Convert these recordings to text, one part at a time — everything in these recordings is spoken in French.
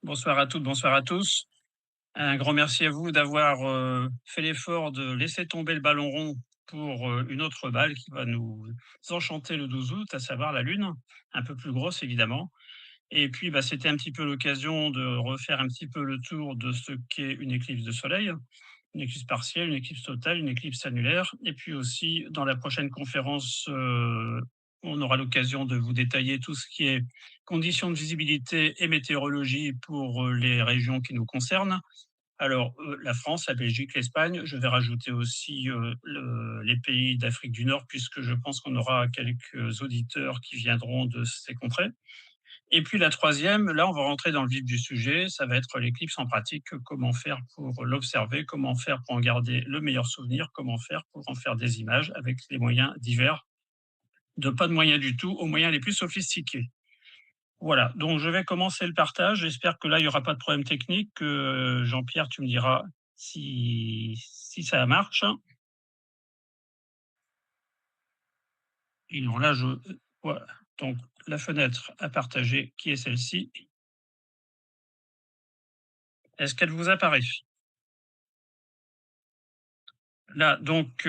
Bonsoir à toutes, bonsoir à tous. Un grand merci à vous d'avoir fait l'effort de laisser tomber le ballon rond pour une autre balle qui va nous enchanter le 12 août, à savoir la Lune, un peu plus grosse évidemment. Et puis, c'était un petit peu l'occasion de refaire un petit peu le tour de ce qu'est une éclipse de soleil, une éclipse partielle, une éclipse totale, une éclipse annulaire. Et puis aussi, dans la prochaine conférence, on aura l'occasion de vous détailler tout ce qui est conditions de visibilité et météorologie pour les régions qui nous concernent. Alors, la France, la Belgique, l'Espagne, je vais rajouter aussi les pays d'Afrique du Nord, puisque je pense qu'on aura quelques auditeurs qui viendront de ces contrées. Et puis la troisième, là, on va rentrer dans le vif du sujet, ça va être l'éclipse en pratique, comment faire pour l'observer, comment faire pour en garder le meilleur souvenir, comment faire pour en faire des images avec des moyens divers, de pas de moyens du tout aux moyens les plus sophistiqués. Voilà, donc je vais commencer le partage. J'espère que là, il n'y aura pas de problème technique. Jean-Pierre, tu me diras si ça marche. Et non, là, voilà. Donc, la fenêtre à partager, qui est celle-ci. Est-ce qu'elle vous apparaît? Là, donc,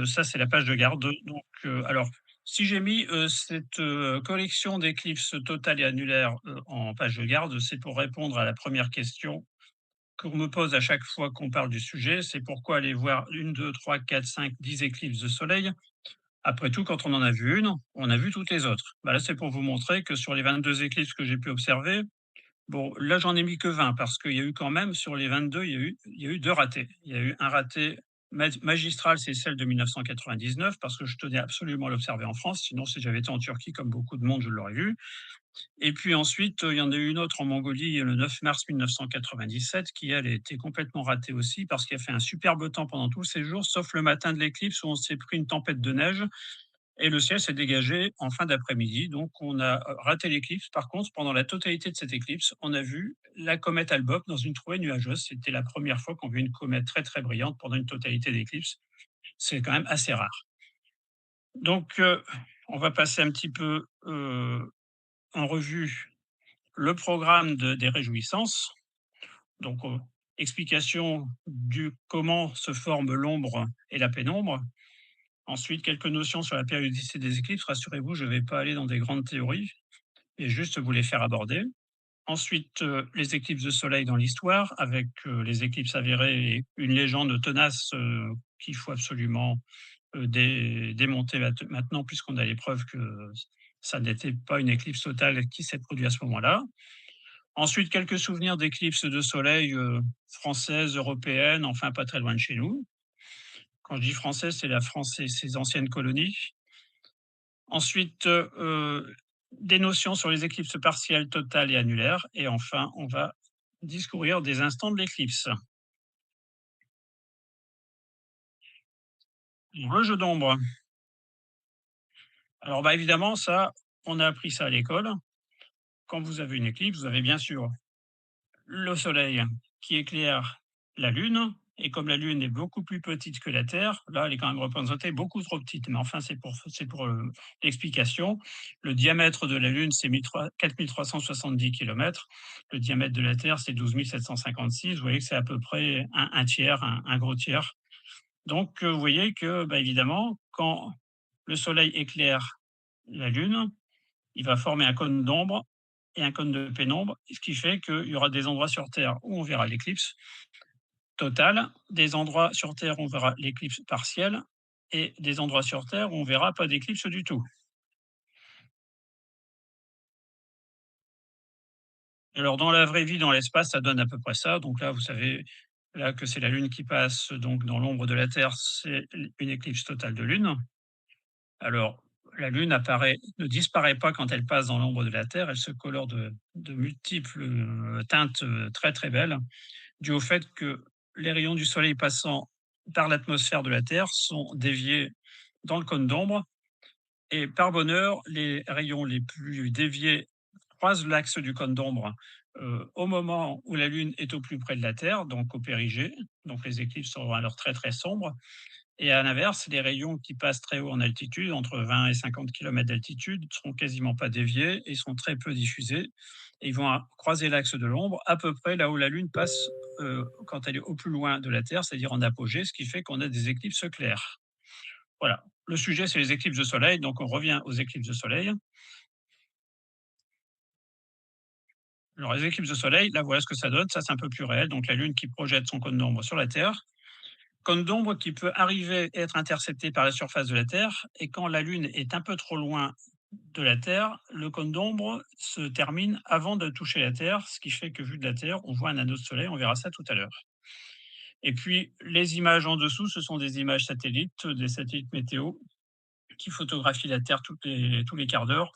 ça, c'est la page de garde. Donc, alors, si j'ai mis cette collection d'éclipses totales et annulaires en page de garde, c'est pour répondre à la première question qu'on me pose à chaque fois qu'on parle du sujet. C'est pourquoi aller voir une, deux, trois, quatre, cinq, 10 éclipses de soleil. Après tout, quand on en a vu une, on a vu toutes les autres. Là, c'est pour vous montrer que sur les 22 éclipses que j'ai pu observer, bon, là, j'en ai mis que 20 parce qu'il y a eu quand même, sur les 22, il y a eu 2 ratés. Il y a eu un raté magistral, c'est celle de 1999, parce que je tenais absolument à l'observer en France. Sinon, si j'avais été en Turquie, comme beaucoup de monde, je l'aurais vu. Et puis ensuite, il y en a eu une autre en Mongolie le 9 mars 1997, qui, elle, était complètement ratée aussi, parce qu'il a fait un superbe temps pendant tous ces jours, sauf le matin de l'éclipse où on s'est pris une tempête de neige et le ciel s'est dégagé en fin d'après-midi. Donc, on a raté l'éclipse. Par contre, pendant la totalité de cette éclipse, on a vu la comète Albob dans une trouée nuageuse. C'était la première fois qu'on vit une comète très, très brillante pendant une totalité d'éclipse. C'est quand même assez rare. Donc, on va passer un petit peu en revue le programme des réjouissances. Donc, explication du comment se forme l'ombre et la pénombre. Ensuite, quelques notions sur la périodicité des éclipses. Rassurez-vous, je ne vais pas aller dans des grandes théories et juste vous les faire aborder. Ensuite, les éclipses de soleil dans l'histoire, avec les éclipses avérées et une légende tenace qu'il faut absolument démonter maintenant, puisqu'on a les preuves que ça n'était pas une éclipse totale qui s'est produite à ce moment-là. Ensuite, quelques souvenirs d'éclipses de soleil françaises, européennes, enfin pas très loin de chez nous. Quand je dis française, c'est la France et ses anciennes colonies. Ensuite, des notions sur les éclipses partielles, totales et annulaires. Et enfin, on va discourir des instants de l'éclipse. Le jeu d'ombre. Alors, évidemment, ça, on a appris ça à l'école. Quand vous avez une éclipse, vous avez bien sûr le soleil qui éclaire la Lune. Et comme la Lune est beaucoup plus petite que la Terre, là, elle est quand même représentée beaucoup trop petite. Mais enfin, c'est pour l'explication. Le diamètre de la Lune, c'est 4370 km. Le diamètre de la Terre, c'est 12 756. Vous voyez que c'est à peu près un tiers, un gros tiers. Donc, vous voyez que, évidemment, quand le Soleil éclaire la Lune, il va former un cône d'ombre et un cône de pénombre, ce qui fait qu'il y aura des endroits sur Terre où on verra l'éclipse totale, des endroits sur Terre où on verra l'éclipse partielle et des endroits sur Terre où on verra pas d'éclipse du tout. Alors dans la vraie vie, dans l'espace, ça donne à peu près ça. Donc là, vous savez là que c'est la Lune qui passe donc dans l'ombre de la Terre, c'est une éclipse totale de Lune. Alors, la Lune ne disparaît pas quand elle passe dans l'ombre de la Terre, elle se colore de multiples teintes très très belles, dû au fait que les rayons du Soleil passant par l'atmosphère de la Terre sont déviés dans le cône d'ombre, et par bonheur, les rayons les plus déviés croisent l'axe du cône d'ombre au moment où la Lune est au plus près de la Terre, donc au périgée, donc les éclipses seront alors très très sombres. Et à l'inverse, les rayons qui passent très haut en altitude, entre 20 et 50 km d'altitude, ne seront quasiment pas déviés et sont très peu diffusés. Et ils vont croiser l'axe de l'ombre à peu près là où la Lune passe quand elle est au plus loin de la Terre, c'est-à-dire en apogée, ce qui fait qu'on a des éclipses claires. Voilà. Le sujet, c'est les éclipses de soleil, donc on revient aux éclipses de soleil. Alors les éclipses de soleil, là voilà ce que ça donne, ça c'est un peu plus réel, donc la Lune qui projette son cône d'ombre sur la Terre, cône d'ombre qui peut arriver à être intercepté par la surface de la Terre, et quand la Lune est un peu trop loin de la Terre, le cône d'ombre se termine avant de toucher la Terre, ce qui fait que vu de la Terre, on voit un anneau de soleil, on verra ça tout à l'heure. Et puis les images en dessous, ce sont des images satellites, des satellites météo, qui photographient la Terre tous les quarts d'heure.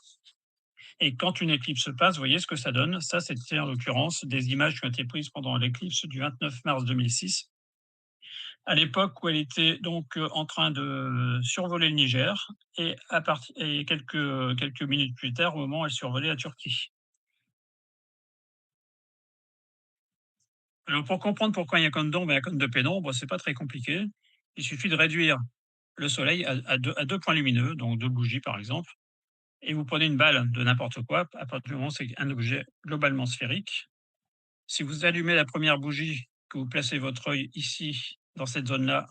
Et quand une éclipse se passe, vous voyez ce que ça donne. Ça, c'était en l'occurrence des images qui ont été prises pendant l'éclipse du 29 mars 2006, à l'époque où elle était donc en train de survoler le Niger, et quelques minutes plus tard, au moment où elle survolait la Turquie. Alors pour comprendre pourquoi il y a un cône d'ombre et un cône de pénombre, c'est pas très compliqué. Il suffit de réduire le soleil à deux points lumineux, donc deux bougies par exemple, et vous prenez une balle de n'importe quoi, à partir du moment où c'est un objet globalement sphérique. Si vous allumez la première bougie, que vous placez votre œil ici, dans cette zone-là,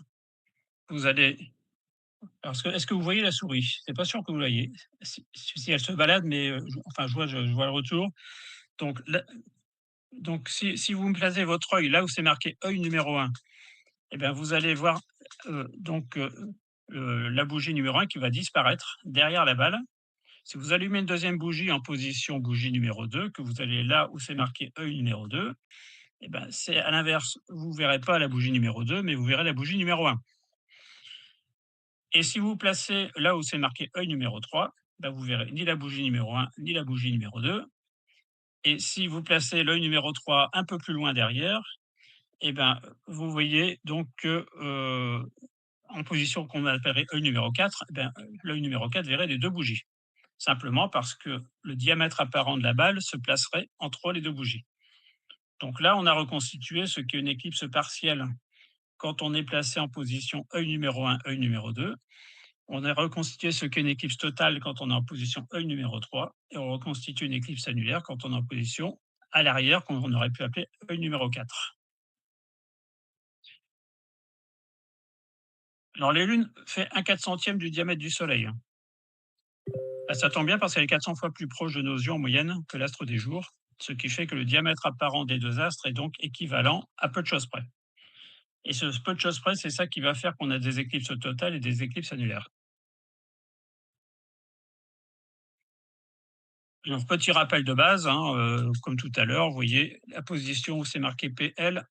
vous allez. Alors, est-ce que vous voyez la souris? C'est pas sûr que vous voyez. Si elle se balade, mais enfin, je vois le retour. Donc, si vous me placez votre œil là où c'est marqué œil numéro 1, eh bien, vous allez voir la bougie numéro 1 qui va disparaître derrière la balle. Si vous allumez une deuxième bougie en position bougie numéro 2, que vous allez là où c'est marqué œil numéro 2, eh ben, c'est à l'inverse. Vous ne verrez pas la bougie numéro 2, mais vous verrez la bougie numéro 1. Et si vous vous placez là où c'est marqué œil numéro 3, ben, vous verrez ni la bougie numéro 1, ni la bougie numéro 2. Et si vous placez l'œil numéro 3 un peu plus loin derrière, eh ben, vous voyez donc en position qu'on appellerait œil numéro 4, eh ben, l'œil numéro 4 verrait les deux bougies. Simplement parce que le diamètre apparent de la balle se placerait entre les deux bougies. Donc là, on a reconstitué ce qu'est une éclipse partielle quand on est placé en position œil numéro 1, œil numéro 2. On a reconstitué ce qu'est une éclipse totale quand on est en position œil numéro 3, et on reconstitue une éclipse annulaire quand on est en position à l'arrière, qu'on aurait pu appeler œil numéro 4. Alors les lunes fait 1/400e du diamètre du Soleil. Là, ça tombe bien parce qu'elle est 400 fois plus proche de nos yeux en moyenne que l'astre des jours, ce qui fait que le diamètre apparent des deux astres est donc équivalent à peu de choses près. Et ce peu de choses près, c'est ça qui va faire qu'on a des éclipses totales et des éclipses annulaires. Alors, petit rappel de base, hein, comme tout à l'heure, vous voyez la position où c'est marqué PL.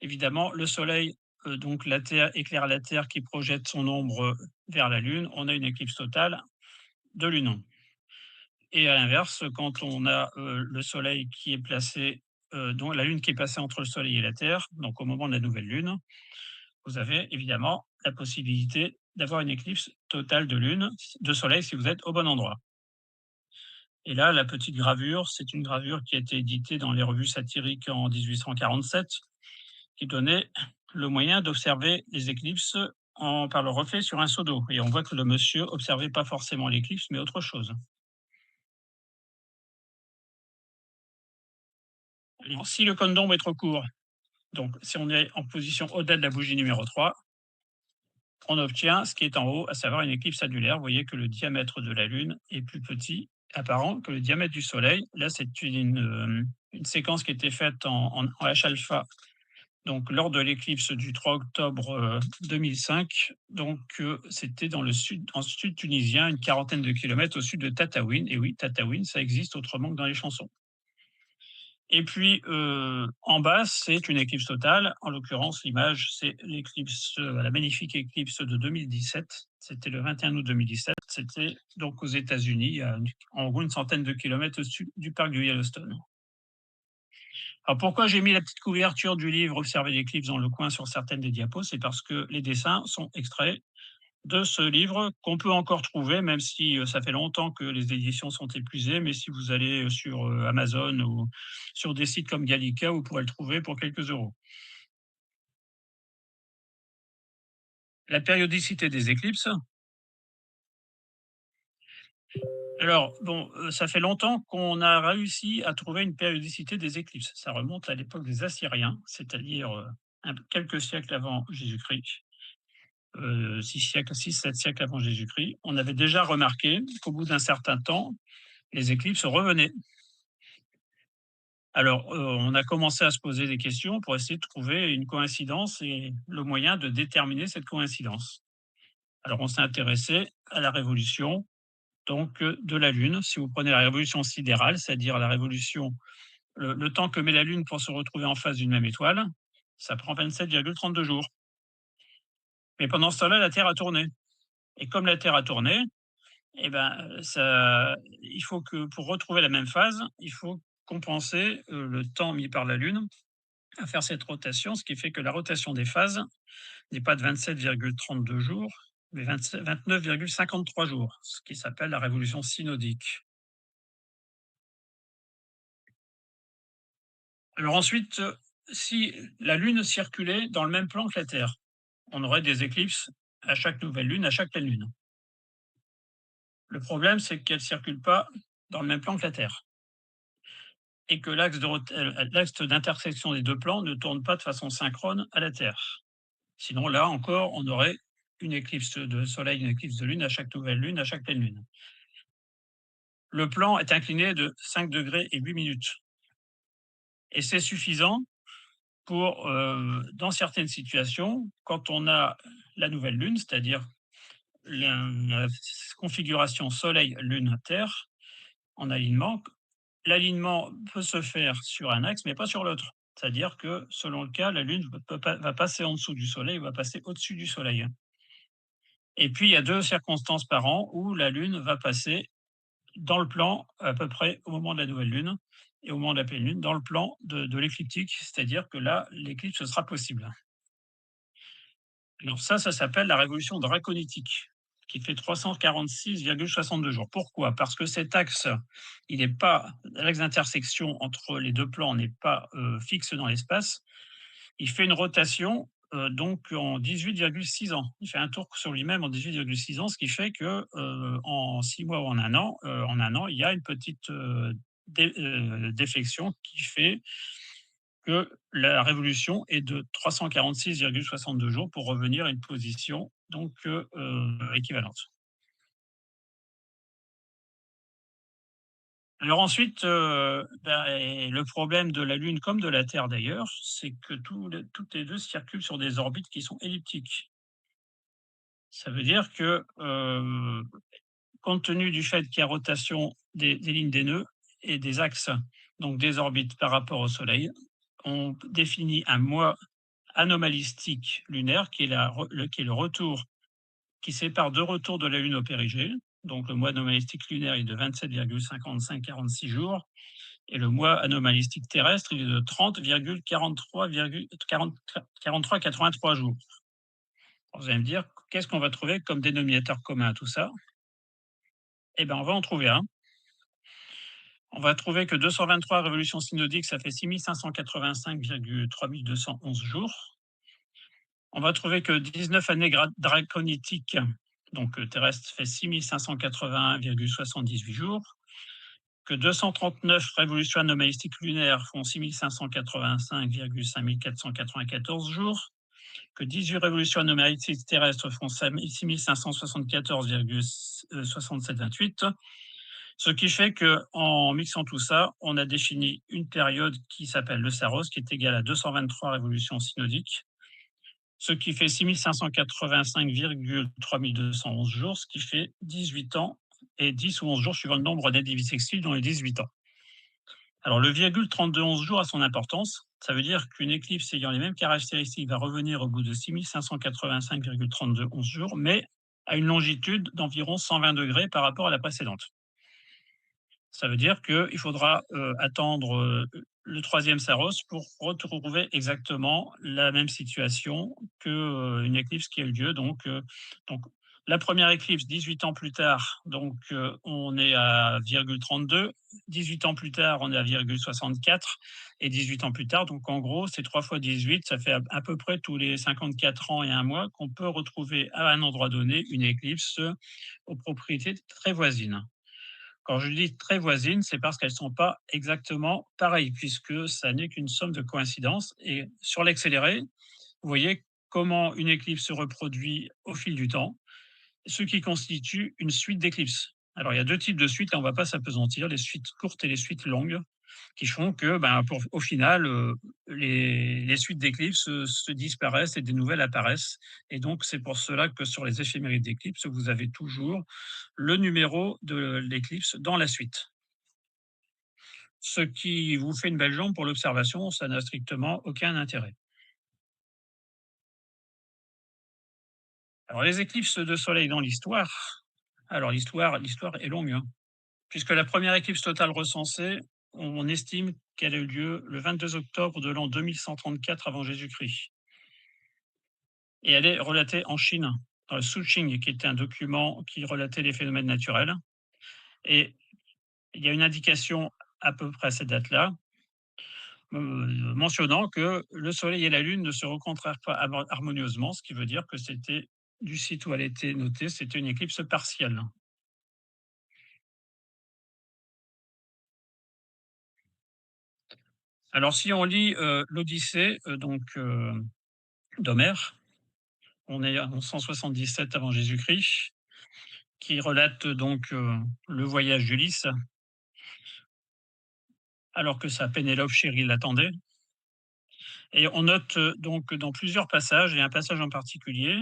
Évidemment, le Soleil, donc la Terre éclaire la Terre qui projette son ombre vers la Lune. On a une éclipse totale de Lune. Et à l'inverse, quand on a le Soleil qui est placé, donc la Lune qui est placée entre le Soleil et la Terre, donc au moment de la nouvelle Lune, vous avez évidemment la possibilité d'avoir une éclipse totale de Lune, de Soleil si vous êtes au bon endroit. Et là, la petite gravure, c'est une gravure qui a été éditée dans les revues satiriques en 1847, qui donnait le moyen d'observer les éclipses par le reflet sur un seau d'eau. Et on voit que le monsieur observait pas forcément l'éclipse, mais autre chose. Alors, si le cône d'ombre est trop court, donc si on est en position au-delà de la bougie numéro 3, on obtient ce qui est en haut, à savoir une éclipse annulaire. Vous voyez que le diamètre de la Lune est plus petit apparent que le diamètre du Soleil. Là, c'est une séquence qui a été faite en H-alpha, donc lors de l'éclipse du 3 octobre 2005. Donc, c'était dans le sud, en sud tunisien, une quarantaine de kilomètres au sud de Tataouine. Et oui, Tataouine, ça existe autrement que dans les chansons. Et puis, en bas, c'est une éclipse totale. En l'occurrence, l'image, c'est l'éclipse, la magnifique éclipse de 2017. C'était le 21 août 2017. C'était donc aux États-Unis, en gros une centaine de kilomètres au-dessus du parc du Yellowstone. Alors pourquoi j'ai mis la petite couverture du livre Observer l'éclipse dans le coin sur certaines des diapos? C'est parce que les dessins sont extraits de ce livre qu'on peut encore trouver, même si ça fait longtemps que les éditions sont épuisées. Mais si vous allez sur Amazon ou sur des sites comme Gallica, vous pourrez le trouver pour quelques euros. La périodicité des éclipses. Alors, bon, ça fait longtemps qu'on a réussi à trouver une périodicité des éclipses. Ça remonte à l'époque des Assyriens, c'est-à-dire quelques siècles avant Jésus-Christ. 6, 7 siècles avant Jésus-Christ. On avait déjà remarqué qu'au bout d'un certain temps, les éclipses revenaient. Alors, on a commencé à se poser des questions pour essayer de trouver une coïncidence et le moyen de déterminer cette coïncidence. Alors, on s'est intéressé à la révolution donc de la Lune. Si vous prenez la révolution sidérale, c'est-à-dire la révolution, le temps que met la Lune pour se retrouver en face d'une même étoile, ça prend 27,32 jours. Mais pendant ce temps-là, la Terre a tourné. Et comme la Terre a tourné, eh ben, il faut que pour retrouver la même phase, il faut compenser le temps mis par la Lune à faire cette rotation, ce qui fait que la rotation des phases n'est pas de 27,32 jours, mais 29,53 jours, ce qui s'appelle la révolution synodique. Alors ensuite, si la Lune circulait dans le même plan que la Terre, on aurait des éclipses à chaque nouvelle Lune, à chaque pleine Lune. Le problème, c'est qu'elle ne circule pas dans le même plan que la Terre et que l'axe d'intersection des deux plans ne tourne pas de façon synchrone à la Terre. Sinon, là encore, on aurait une éclipse de soleil, une éclipse de lune à chaque nouvelle lune, à chaque pleine lune. Le plan est incliné de 5 degrés et 8 minutes. Et c'est suffisant pour, dans certaines situations, quand on a la nouvelle lune, c'est-à-dire la configuration soleil-lune-terre en alignement, l'alignement peut se faire sur un axe, mais pas sur l'autre. C'est-à-dire que selon le cas, la lune va passer en dessous du soleil, va passer au-dessus du soleil. Et puis, il y a 2 circonstances par an où la lune va passer dans le plan à peu près au moment de la nouvelle lune et au moment de la pleine lune, dans le plan de l'écliptique, c'est-à-dire que là, l'éclipse sera possible. Alors ça s'appelle la révolution draconitique, qui fait 346,62 jours. Pourquoi? Parce que cet axe, il n'est pas l'axe d'intersection entre les 2 plans n'est pas, fixe dans l'espace. Il fait une rotation, donc en 18,6 ans. Il fait un tour sur lui-même en 18,6 ans, ce qui fait que, en 6 mois ou en 1 an, il y a une petite, déflexion qui fait que la révolution est de 346,62 jours pour revenir à une position donc équivalente. Alors ensuite, le problème de la Lune comme de la Terre d'ailleurs, c'est que toutes les 2 circulent sur des orbites qui sont elliptiques. Ça veut dire que, compte tenu du fait qu'il y a rotation des lignes des nœuds et des axes, donc des orbites par rapport au Soleil, on définit un mois anomalistique lunaire qui est le retour qui sépare 2 retours de la Lune au périgée. Donc le mois anomalistique lunaire est de 27,5546 jours et le mois anomalistique terrestre, il est de 30,43,83 jours. Vous allez me dire, qu'est-ce qu'on va trouver comme dénominateur commun à tout ça? Eh bien, on va en trouver un. On va trouver que 223 révolutions synodiques, ça fait 6585,3211 jours. On va trouver que 19 années draconitiques, donc terrestres, fait 6581,78 jours. Que 239 révolutions anomalistiques lunaires font 6585,5494 jours. Que 18 révolutions anomalistiques terrestres font 6574,6728. Ce qui fait qu'en mixant tout ça, on a défini une période qui s'appelle le Saros, qui est égale à 223 révolutions synodiques, ce qui fait 6585,3211 jours, ce qui fait 18 ans et 10 ou 11 jours suivant le nombre d'années bissextiles dans les 18 ans. Alors le virgule 32 jours a son importance. Ça veut dire qu'une éclipse ayant les mêmes caractéristiques va revenir au bout de 6585,32 jours, mais à une longitude d'environ 120 degrés par rapport à la précédente. Ça veut dire qu'il faudra attendre le troisième Saros pour retrouver exactement la même situation qu'une éclipse qui a eu lieu. Donc, la première éclipse, 18 ans plus tard, donc on est à 32. 18 ans plus tard, on est à 64. Et 18 ans plus tard, donc en gros, c'est 3 fois 18, ça fait à peu près tous les 54 ans et un mois qu'on peut retrouver à un endroit donné une éclipse aux propriétés très voisines. Quand je dis très voisines, c'est parce qu'elles ne sont pas exactement pareilles, puisque ça n'est qu'une somme de coïncidences. Et sur l'accéléré, vous voyez comment une éclipse se reproduit au fil du temps, ce qui constitue une suite d'éclipses. Alors, il y a deux types de suites, là, on ne va pas s'apesantir, les suites courtes et les suites longues, qui font que, au final, les suites d'éclipses se disparaissent et des nouvelles apparaissent. Et donc, c'est pour cela que sur les éphémérides d'éclipses, vous avez toujours le numéro de l'éclipse dans la suite. Ce qui vous fait une belle jambe pour l'observation, ça n'a strictement aucun intérêt. Alors, les éclipses de soleil dans l'histoire, alors l'histoire est longue, hein, puisque la première éclipse totale recensée, on estime qu'elle a eu lieu le 22 octobre de l'an 2134 avant Jésus-Christ. Et elle est relatée en Chine, dans le Suqing, qui était un document qui relatait les phénomènes naturels. Et il y a une indication à peu près à cette date-là, mentionnant que le Soleil et la Lune ne se rencontrèrent pas harmonieusement, ce qui veut dire que c'était, du site où elle était notée, c'était une éclipse partielle. Alors si on lit l'Odyssée d'Homère, on est en 177 avant Jésus-Christ, qui relate le voyage d'Ulysse, alors que sa Pénélope chérie l'attendait. Et on note donc dans plusieurs passages, et un passage en particulier,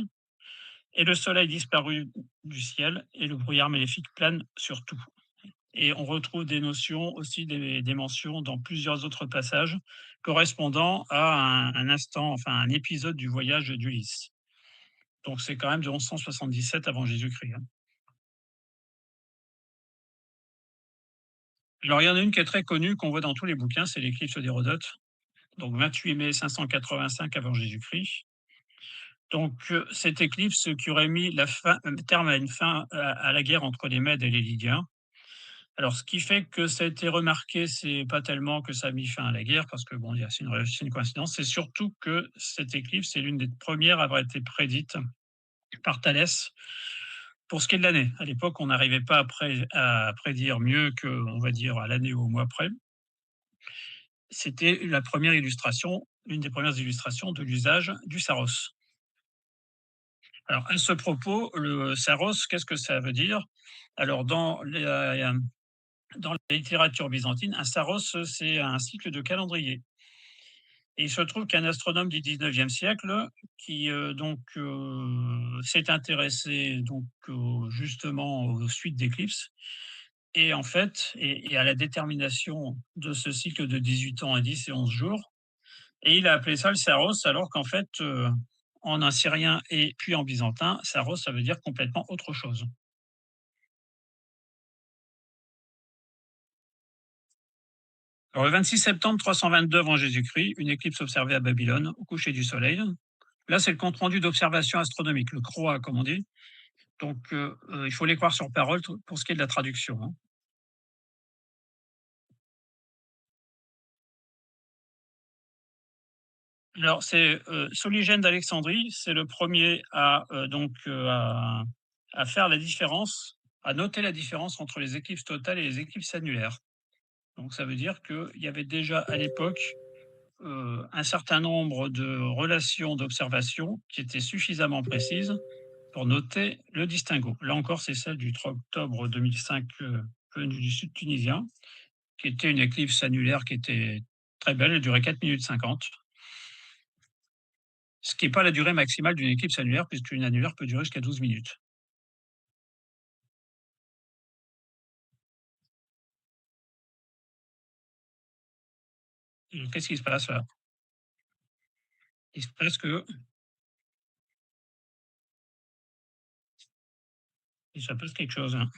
et le soleil disparut du ciel, et le brouillard maléfique plane sur tout. Et on retrouve des notions aussi, des mentions dans plusieurs autres passages correspondant à un instant, enfin un épisode du voyage d'Ulysse. Donc c'est quand même de 1177 avant Jésus-Christ, hein. Alors il y en a une qui est très connue, qu'on voit dans tous les bouquins, c'est l'éclipse d'Hérodote, donc 28 mai 585 avant Jésus-Christ. Donc cette éclipse qui aurait mis terme à une fin à la guerre entre les Mèdes et les Lydiens. Alors, ce qui fait que ça a été remarqué, c'est pas tellement que ça a mis fin à la guerre, parce que bon, c'est une coïncidence, c'est surtout que cette éclipse est l'une des premières à avoir été prédite par Thalès pour ce qui est de l'année. À l'époque, on n'arrivait pas à prédire mieux que, on va dire, à l'année ou au mois près. C'était l'une des premières illustrations de l'usage du Saros. Alors, à ce propos, le Saros, qu'est-ce que ça veut dire? Alors, dans la littérature byzantine, un saros, c'est un cycle de calendrier. Et il se trouve qu'un astronome du 19e siècle qui s'est intéressé justement aux suites d'éclipses et en fait et à la détermination de ce cycle de 18 ans et 10 et 11 jours. Et il a appelé ça le Saros, alors qu'en fait, en assyrien et puis en byzantin, Saros, ça veut dire complètement autre chose. Alors, le 26 septembre 322 avant Jésus-Christ, une éclipse observée à Babylone au coucher du soleil. Là, c'est le compte-rendu d'observation astronomique, le CROA, comme on dit. Donc, il faut les croire sur parole pour ce qui est de la traduction, hein. Alors, c'est Soligène d'Alexandrie, c'est le premier à faire la différence, à noter la différence entre les éclipses totales et les éclipses annulaires. Donc, ça veut dire qu'il y avait déjà à l'époque un certain nombre de relations d'observation qui étaient suffisamment précises pour noter le distinguo. Là encore, c'est celle du 3 octobre 2005 venue du sud tunisien, qui était une éclipse annulaire qui était très belle, elle durait 4 minutes 50, ce qui n'est pas la durée maximale d'une éclipse annulaire, puisqu'une annulaire peut durer jusqu'à 12 minutes. Qu'est-ce qui se passe là? Il se passe que il se passe quelque chose, hein.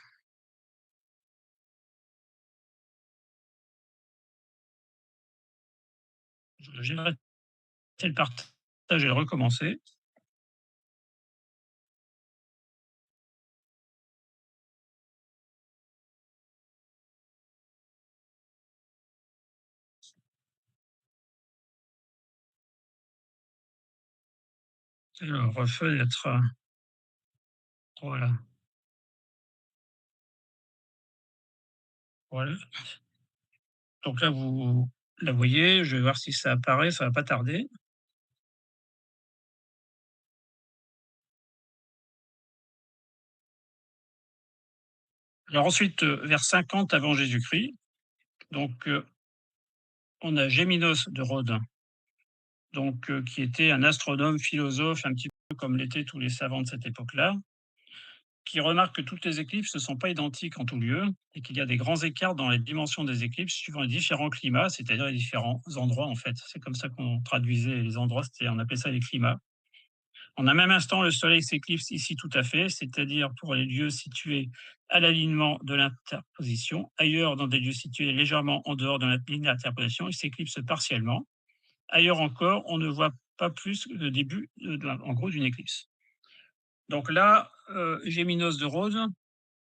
J'ai arrêté le partage et le recommencer. Alors, fenêtre, voilà, voilà. Donc là, vous la voyez, je vais voir si ça apparaît, ça va pas tarder. Alors ensuite, vers 50 avant Jésus-Christ, donc on a Géminos de Rhodes, donc qui était un astronome, philosophe, un petit peu comme l'étaient tous les savants de cette époque-là, qui remarque que toutes les éclipses ne sont pas identiques en tout lieu et qu'il y a des grands écarts dans les dimensions des éclipses suivant les différents climats, c'est-à-dire les différents endroits en fait. C'est comme ça qu'on traduisait les endroits, on appelait ça les climats. En un même instant, le Soleil s'éclipse ici tout à fait, c'est-à-dire pour les lieux situés à l'alignement de l'interposition. Ailleurs, dans des lieux situés légèrement en dehors de la ligne d'interposition, il s'éclipse partiellement. Ailleurs encore, on ne voit pas plus le début, en gros, d'une éclipse. Donc là, Géminos de Rhodes,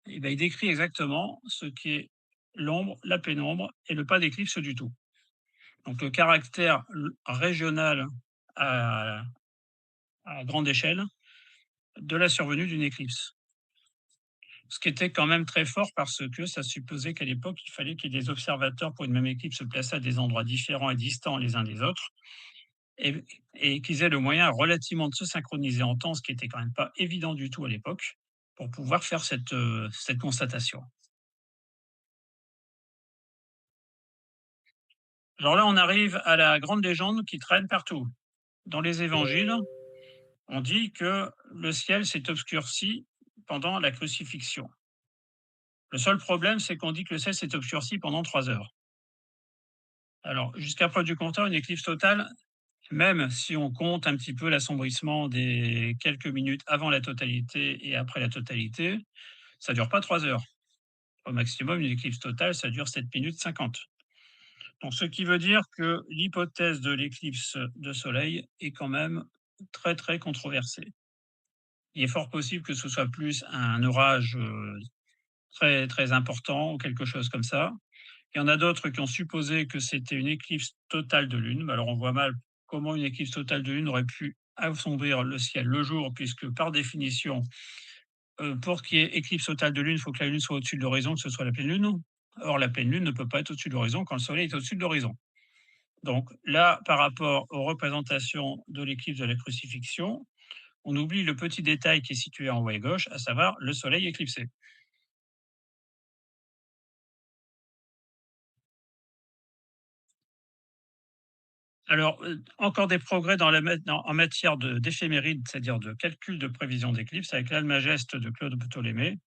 eh ben, il décrit exactement ce qu'est l'ombre, la pénombre et le pas d'éclipse du tout. Donc le caractère régional à, à grande échelle de la survenue d'une éclipse. Ce qui était quand même très fort parce que ça supposait qu'à l'époque, il fallait qu'il y ait des observateurs pour une même éclipse se placer à des endroits différents et distants les uns des autres, et, et qu'ils aient le moyen relativement de se synchroniser en temps, ce qui était quand même pas évident du tout à l'époque, pour pouvoir faire cette constatation. Alors là, on arrive à la grande légende qui traîne partout. Dans les évangiles, on dit que le ciel s'est obscurci pendant la crucifixion. Le seul problème, c'est qu'on dit que le ciel s'est obscurci pendant 3 heures. Alors, jusqu'à preuve du contraire, une éclipse totale, même si on compte un petit peu l'assombrissement des quelques minutes avant la totalité et après la totalité, ça dure pas 3 heures. Au maximum, une éclipse totale, ça dure 7 minutes 50. Donc, ce qui veut dire que l'hypothèse de l'éclipse de soleil est quand même très, très controversée. Il est fort possible que ce soit plus un orage très, très important ou quelque chose comme ça. Il y en a d'autres qui ont supposé que c'était une éclipse totale de lune. Alors on voit mal comment une éclipse totale de lune aurait pu assombrir le ciel le jour, puisque par définition, pour qu'il y ait éclipse totale de lune, il faut que la lune soit au-dessus de l'horizon, que ce soit la pleine lune. Or, la pleine lune ne peut pas être au-dessus de l'horizon quand le soleil est au-dessus de l'horizon. Donc là, par rapport aux représentations de l'éclipse de la crucifixion, on oublie le petit détail qui est situé en haut à gauche, à savoir le soleil éclipsé. Alors, encore des progrès dans en matière d'éphéméride, c'est-à-dire de calcul de prévision d'éclipse, avec l'Almageste de Claude Ptolémée,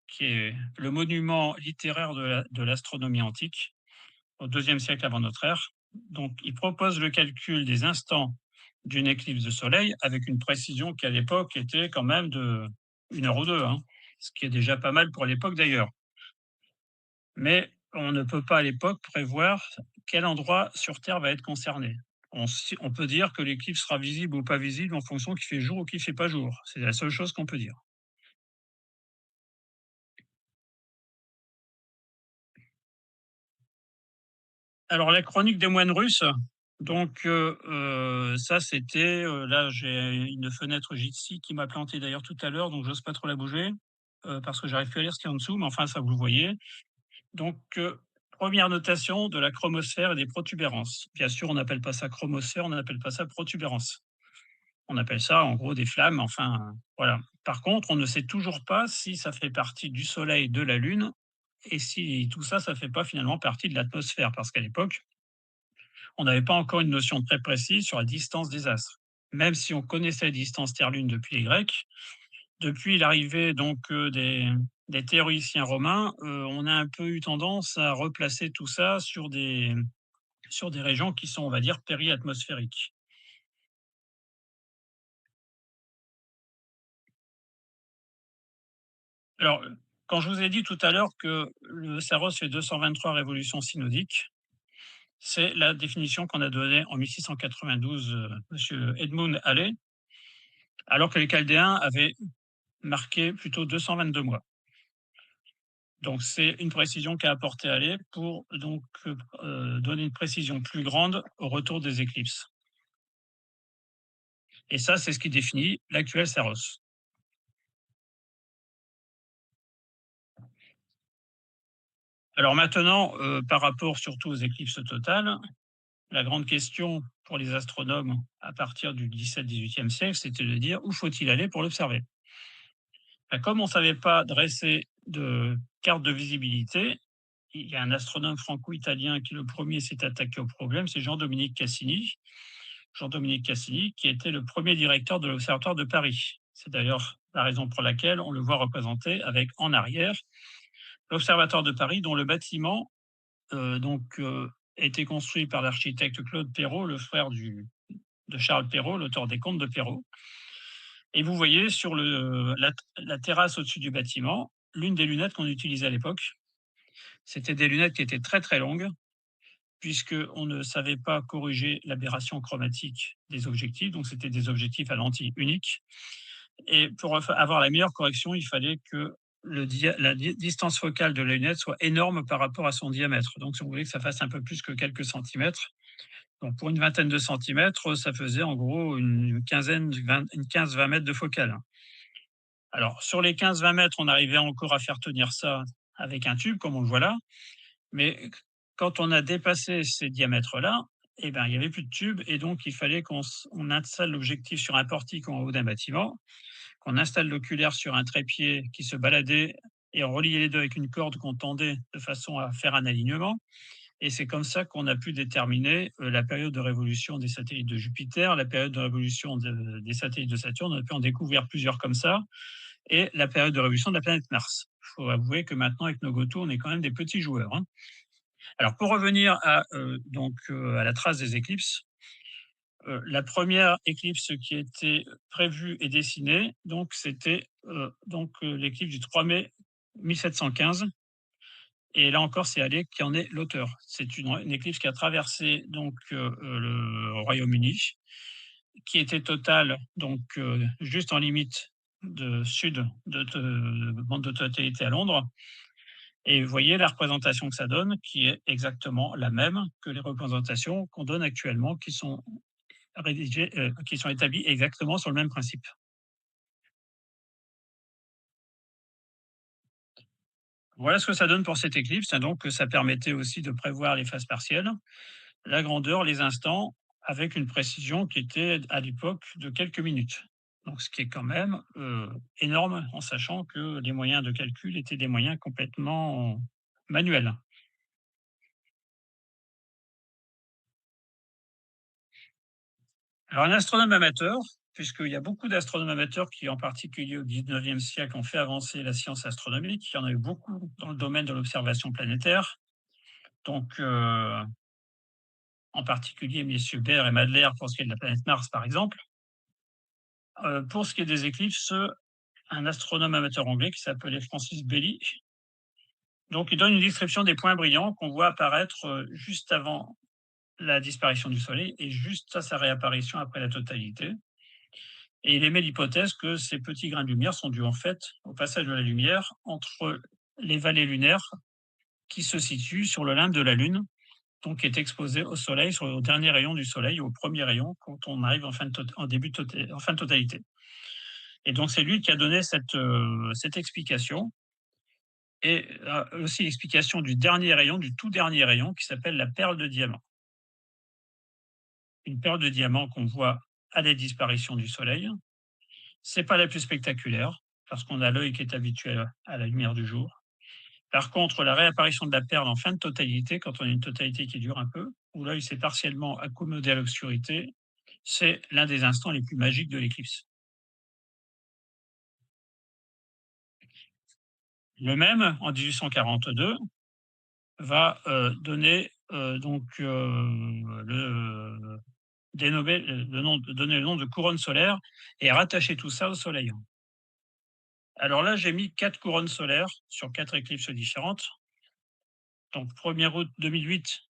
qui est le monument littéraire de l'astronomie antique, au IIe siècle avant notre ère. Donc, il propose le calcul des instants d'une éclipse de soleil avec une précision qui, à l'époque, était quand même de 1 heure ou 2, hein, ce qui est déjà pas mal pour l'époque d'ailleurs. Mais on ne peut pas à l'époque prévoir quel endroit sur Terre va être concerné. On peut dire que l'éclipse sera visible ou pas visible en fonction qu'il fait jour ou qu'il fait pas jour. C'est la seule chose qu'on peut dire. Alors la chronique des moines russes, donc ça c'était, là j'ai une fenêtre Jitsi qui m'a planté d'ailleurs tout à l'heure, donc j'ose pas trop la bouger, parce que j'arrive plus à lire ce qu'il y a en dessous, mais enfin ça vous le voyez. Donc 1 notation de la chromosphère et des protubérances. Bien sûr, on n'appelle pas ça chromosphère, on n'appelle pas ça protubérance. On appelle ça en gros des flammes, enfin voilà. Par contre, on ne sait toujours pas si ça fait partie du Soleil, de la Lune et si tout ça, ça fait pas finalement partie de l'atmosphère. Parce qu'à l'époque, on n'avait pas encore une notion très précise sur la distance des astres. Même si on connaissait la distance Terre-Lune depuis les Grecs, depuis l'arrivée donc des théoriciens romains, on a un peu eu tendance à replacer tout ça sur des régions qui sont, on va dire, périatmosphériques. Alors, quand je vous ai dit tout à l'heure que le Saros fait 223 révolutions synodiques, c'est la définition qu'on a donnée en 1692, monsieur Edmund Halley, alors que les Chaldéens avaient marqué plutôt 222 mois. Donc c'est une précision qu'a apporté Halley pour donc donner une précision plus grande au retour des éclipses. Et ça, c'est ce qui définit l'actuel Saros. Alors maintenant, par rapport surtout aux éclipses totales, la grande question pour les astronomes à partir du XVIIe siècle, c'était de dire où faut-il aller pour l'observer. Comme on ne savait pas dresser de carte de visibilité, il y a un astronome franco-italien qui le premier s'est attaqué au problème, c'est Jean-Dominique Cassini. Jean-Dominique Cassini, qui était le premier directeur de l'Observatoire de Paris. C'est d'ailleurs la raison pour laquelle on le voit représenté avec en arrière l'Observatoire de Paris, dont le bâtiment a été construit par l'architecte Claude Perrault, le frère de Charles Perrault, l'auteur des Contes de Perrault. Et vous voyez sur la terrasse au-dessus du bâtiment, l'une des lunettes qu'on utilisait à l'époque. C'était des lunettes qui étaient très très longues, puisqu'on ne savait pas corriger l'aberration chromatique des objectifs, donc c'était des objectifs à lentille unique. Et pour avoir la meilleure correction, il fallait que la distance focale de la lunette soit énorme par rapport à son diamètre. Donc, si vous voulez que ça fasse un peu plus que quelques centimètres, donc pour une vingtaine de centimètres, ça faisait en gros une 15-20 mètres de focale. Alors, sur les 15-20 mètres, on arrivait encore à faire tenir ça avec un tube, comme on le voit là. Mais quand on a dépassé ces diamètres-là, eh ben, il n'y avait plus de tube et donc il fallait qu'on installe l'objectif sur un portique en haut d'un bâtiment, qu'on installe l'oculaire sur un trépied qui se baladait et on reliait les deux avec une corde qu'on tendait de façon à faire un alignement. Et c'est comme ça qu'on a pu déterminer la période de révolution des satellites de Jupiter, la période de révolution des satellites de Saturne. On a pu en découvrir plusieurs comme ça, et la période de révolution de la planète Mars. Il faut avouer que maintenant, avec nos GOTO, on est quand même des petits joueurs. Hein. Alors, pour revenir à la trace des éclipses, la première éclipse qui a été prévue et dessinée, c'était l'éclipse du 3 mai 1715. Et là encore, c'est Halley qui en est l'auteur. C'est une éclipse qui a traversé le Royaume-Uni, qui était totale, juste en limite de sud de bande de totalité à Londres. Et vous voyez la représentation que ça donne, qui est exactement la même que les représentations qu'on donne actuellement, qui sont qui sont établies exactement sur le même principe. Voilà ce que ça donne pour cette éclipse. Donc, ça permettait aussi de prévoir les phases partielles, la grandeur, les instants, avec une précision qui était à l'époque de quelques minutes. Donc, ce qui est quand même énorme, en sachant que les moyens de calcul étaient des moyens complètement manuels. Alors, un astronome amateur, puisqu'il y a beaucoup d'astronomes amateurs qui, en particulier au XIXe siècle, ont fait avancer la science astronomique. Il y en a eu beaucoup dans le domaine de l'observation planétaire. Donc, en particulier, messieurs Baire et Madler pour ce qui est de la planète Mars, par exemple. Pour ce qui est des éclipses, un astronome amateur anglais qui s'appelait Francis Baily. Donc, il donne une description des points brillants qu'on voit apparaître juste avant la disparition du Soleil et juste à sa réapparition après la totalité. Et il émet l'hypothèse que ces petits grains de lumière sont dus en fait au passage de la lumière entre les vallées lunaires qui se situent sur le limbe de la Lune, donc qui est exposé au Soleil, au dernier rayon du Soleil, au premier rayon, quand on arrive en fin de totalité. Et donc c'est lui qui a donné cette explication, et aussi l'explication du dernier rayon, du tout dernier rayon, qui s'appelle la perle de diamant. Une perle de diamant qu'on voit à la disparition du Soleil. C'est pas la plus spectaculaire, parce qu'on a l'œil qui est habitué à la lumière du jour. Par contre, la réapparition de la perle en fin de totalité, quand on a une totalité qui dure un peu, où l'œil s'est partiellement accommodé à l'obscurité, c'est l'un des instants les plus magiques de l'éclipse. Le même, en 1842, va donner le dénommer le nom donner le nom de couronne solaire et rattacher tout ça au soleil. Alors là, j'ai mis 4 couronnes solaires sur 4 éclipses différentes. Donc 1er août 2008,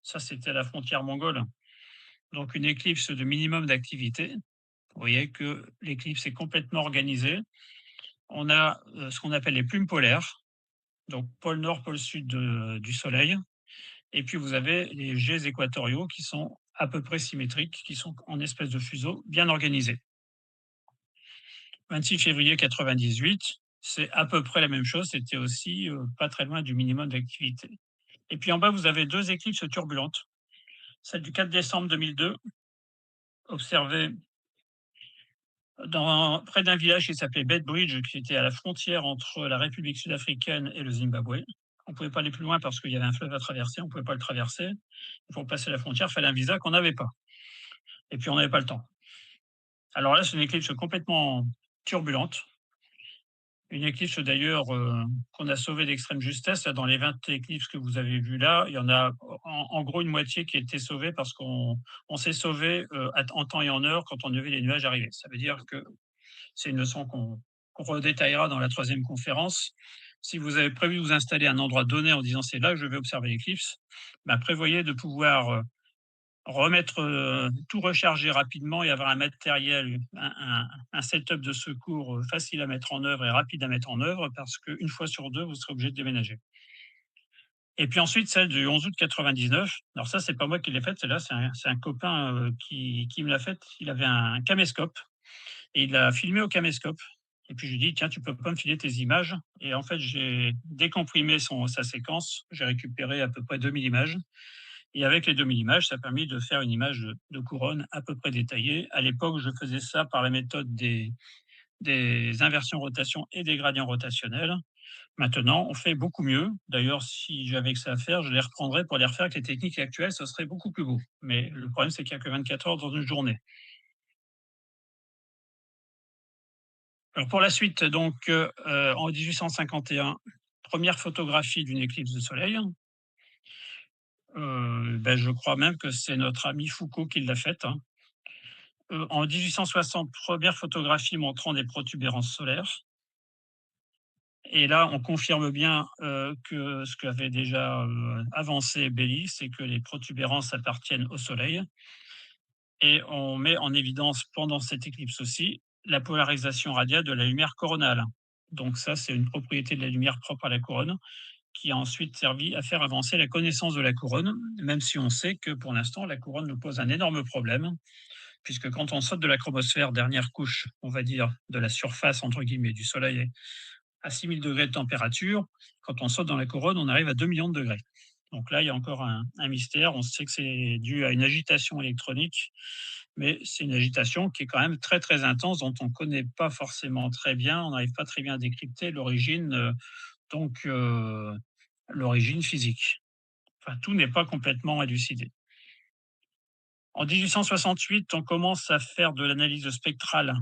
ça c'était la frontière mongole, donc une éclipse de minimum d'activité. Vous voyez que l'éclipse est complètement organisée. On a, ce qu'on appelle les plumes polaires, donc pôle nord, pôle sud du soleil, et puis vous avez les jets équatoriaux qui sont à peu près symétriques, qui sont en espèce de fuseau bien organisés. 26 février 98, c'est à peu près la même chose, c'était aussi, pas très loin du minimum d'activité. Et puis en bas, vous avez 2 éclipses turbulentes. Celle du 4 décembre 2002, observée près d'un village qui s'appelait Bedbridge, qui était à la frontière entre la République sud-africaine et le Zimbabwe. On ne pouvait pas aller plus loin parce qu'il y avait un fleuve à traverser, on ne pouvait pas le traverser. Pour passer la frontière, il fallait un visa qu'on n'avait pas. Et puis on n'avait pas le temps. Alors là, c'est une éclipse complètement turbulente. Une éclipse d'ailleurs qu'on a sauvée d'extrême justesse. Là, dans les 20 éclipses que vous avez vues là, il y en a en gros une moitié qui a été sauvée parce qu'on s'est sauvé en temps et en heure quand on a vu les nuages arriver. Ça veut dire que c'est une leçon qu'on redétaillera dans la 3e conférence. Si vous avez prévu de vous installer à un endroit donné en disant c'est là que je vais observer l'éclipse, ben prévoyez de pouvoir remettre, tout recharger rapidement et avoir un matériel, un setup de secours facile à mettre en œuvre et rapide à mettre en œuvre parce qu'une fois sur 2, vous serez obligé de déménager. Et puis ensuite, celle du 11 août 99. Alors ça, c'est pas moi qui l'ai faite, celle-là, c'est un copain qui me l'a faite. Il avait un caméscope et il l'a filmé au caméscope. Et puis je lui dis, tiens, tu peux pas me filer tes images? Et en fait, j'ai décomprimé sa séquence. J'ai récupéré à peu près 2000 images. Et avec les 2000 images, ça a permis de faire une image de couronne à peu près détaillée. À l'époque, je faisais ça par la méthode des inversions rotation et des gradients rotationnels. Maintenant, on fait beaucoup mieux. D'ailleurs, si j'avais que ça à faire, je les reprendrais pour les refaire avec les techniques actuelles, ce serait beaucoup plus beau. Mais le problème, c'est qu'il n'y a que 24 heures dans une journée. Alors pour la suite, donc, en 1851, première photographie d'une éclipse de soleil. Je crois même que c'est notre ami Foucault qui l'a faite, hein. En 1860, première photographie montrant des protubérances solaires. Et là, on confirme bien que ce qu'avait déjà avancé Belly, c'est que les protubérances appartiennent au Soleil. Et on met en évidence pendant cette éclipse aussi la polarisation radiale de la lumière coronale. Donc ça, c'est une propriété de la lumière propre à la couronne qui a ensuite servi à faire avancer la connaissance de la couronne, même si on sait que pour l'instant, la couronne nous pose un énorme problème, puisque quand on saute de la chromosphère, dernière couche, on va dire, de la surface, entre guillemets, du Soleil à 6000 degrés de température, quand on saute dans la couronne, on arrive à 2 millions de degrés. Donc là, il y a encore un mystère. On sait que c'est dû à une agitation électronique, mais c'est une agitation qui est quand même très, très intense, dont on ne connaît pas forcément très bien, on n'arrive pas très bien à décrypter l'origine, donc l'origine physique. Enfin, tout n'est pas complètement élucidé. En 1868, on commence à faire de l'analyse spectrale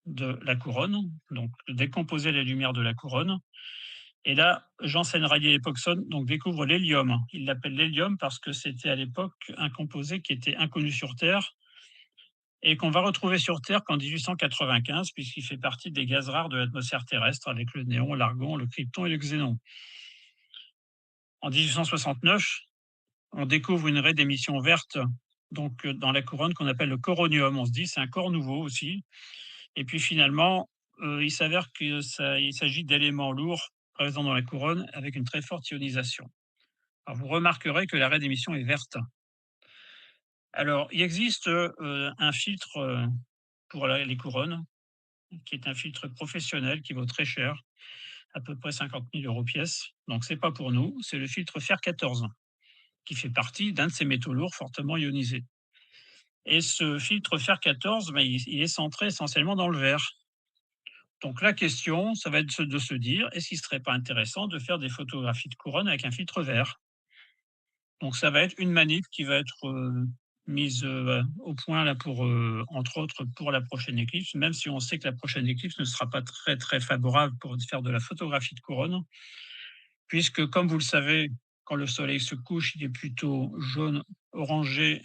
de la couronne, donc de décomposer les lumières de la couronne. Et là, Janssen, Rayet et Pogson donc découvrent l'hélium. Ils l'appellent l'hélium parce que c'était à l'époque un composé qui était inconnu sur Terre et qu'on va retrouver sur Terre qu'en 1895, puisqu'il fait partie des gaz rares de l'atmosphère terrestre avec le néon, l'argon, le krypton et le xénon. En 1869, on découvre une raie d'émission verte donc dans la couronne qu'on appelle le coronium. On se dit c'est un corps nouveau aussi. Et puis finalement, il s'avère qu'il s'agit d'éléments lourds présents dans la couronne avec une très forte ionisation. Alors vous remarquerez que la raie d'émission est verte. Alors il existe un filtre pour les couronnes, qui est un filtre professionnel qui vaut très cher, à peu près 50 000 € pièce. Donc c'est pas pour nous, c'est le filtre fer 14, qui fait partie d'un de ces métaux lourds fortement ionisés. Et ce filtre fer 14, il est centré essentiellement dans le verre. Donc la question, ça va être de se dire, est-ce qu'il ne serait pas intéressant de faire des photographies de couronne avec un filtre vert? Donc ça va être une manip qui va être mise au point là pour, entre autres, pour la prochaine éclipse, même si on sait que la prochaine éclipse ne sera pas très, très favorable pour faire de la photographie de couronne, puisque comme vous le savez, quand le soleil se couche, il est plutôt jaune orangé,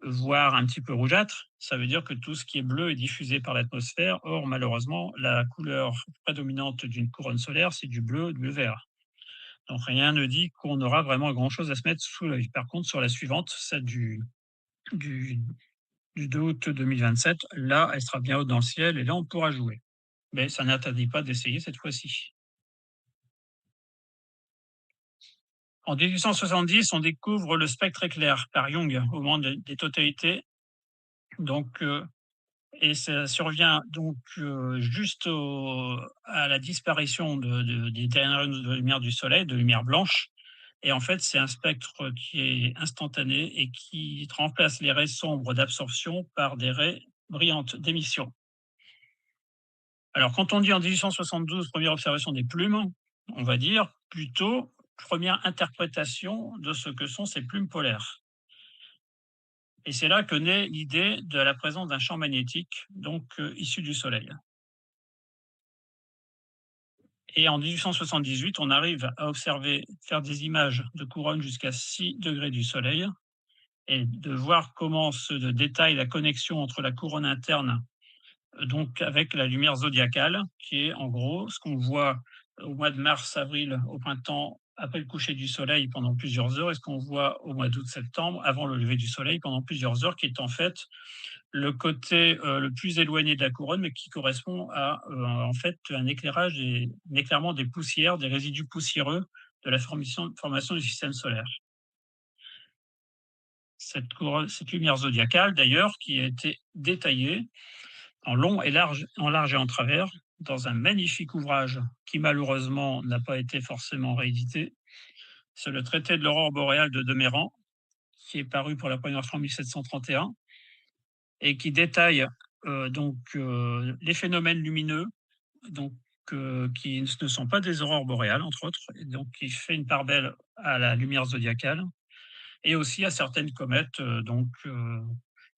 voire un petit peu rougeâtre. Ça veut dire que tout ce qui est bleu est diffusé par l'atmosphère. Or, malheureusement, la couleur prédominante d'une couronne solaire, c'est du bleu vert. Donc rien ne dit qu'on aura vraiment grand-chose à se mettre sous l'œil. Par contre, sur la suivante, celle du du 2 août 2027, là, elle sera bien haute dans le ciel et là, on pourra jouer. Mais ça n'interdit pas d'essayer cette fois-ci. En 1870, on découvre le spectre éclair par Young au moment des totalités. Donc, et ça survient donc juste à la disparition des dernières de lumière du Soleil, de lumière blanche. Et en fait, c'est un spectre qui est instantané et qui remplace les raies sombres d'absorption par des raies brillantes d'émission. Alors, quand on dit en 1872, première observation des plumes, on va dire plutôt première interprétation de ce que sont ces plumes polaires. Et c'est là que naît l'idée de la présence d'un champ magnétique, donc issu du Soleil. Et en 1878, on arrive à observer, faire des images de couronne jusqu'à 6 degrés du Soleil et de voir comment se détaille la connexion entre la couronne interne, donc avec la lumière zodiacale, qui est en gros ce qu'on voit au mois de mars, avril, au printemps, après le coucher du soleil pendant plusieurs heures, et ce qu'on voit au mois d'août, septembre, avant le lever du soleil pendant plusieurs heures, qui est en fait le côté le plus éloigné de la couronne, mais qui correspond à en fait un éclairage et un éclairement des poussières, des résidus poussiéreux de la formation du système solaire. Cette lumière zodiacale, d'ailleurs, qui a été détaillée en long et large, en large et en travers, dans un magnifique ouvrage qui malheureusement n'a pas été forcément réédité. C'est le traité de l'aurore boréale de Deméran, qui est paru pour la première fois en 1731 et qui détaille les phénomènes lumineux, donc qui ne sont pas des aurores boréales, entre autres, et donc qui fait une part belle à la lumière zodiacale et aussi à certaines comètes,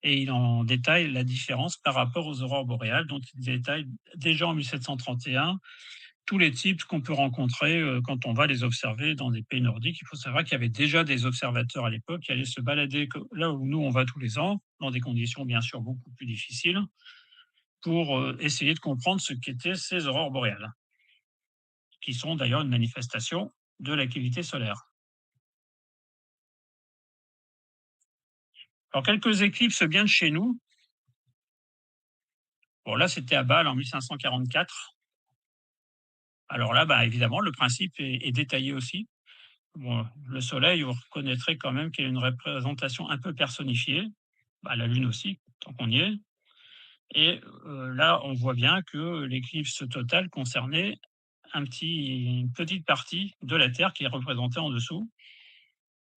et il en détaille la différence par rapport aux aurores boréales, dont il détaille déjà en 1731 tous les types qu'on peut rencontrer quand on va les observer dans des pays nordiques. Il faut savoir qu'il y avait déjà des observateurs à l'époque qui allaient se balader là où nous on va tous les ans, dans des conditions bien sûr beaucoup plus difficiles, pour essayer de comprendre ce qu'étaient ces aurores boréales, qui sont d'ailleurs une manifestation de l'activité solaire. Alors quelques éclipses bien de chez nous. Bon là c'était à Bâle en 1544. Alors là, bah, évidemment, le principe est détaillé aussi. Bon, le soleil, vous reconnaîtrez quand même qu'il y a une représentation un peu personnifiée, bah, la lune aussi, tant qu'on y est. Et là, on voit bien que l'éclipse totale concernait une petite partie de la Terre qui est représentée en dessous,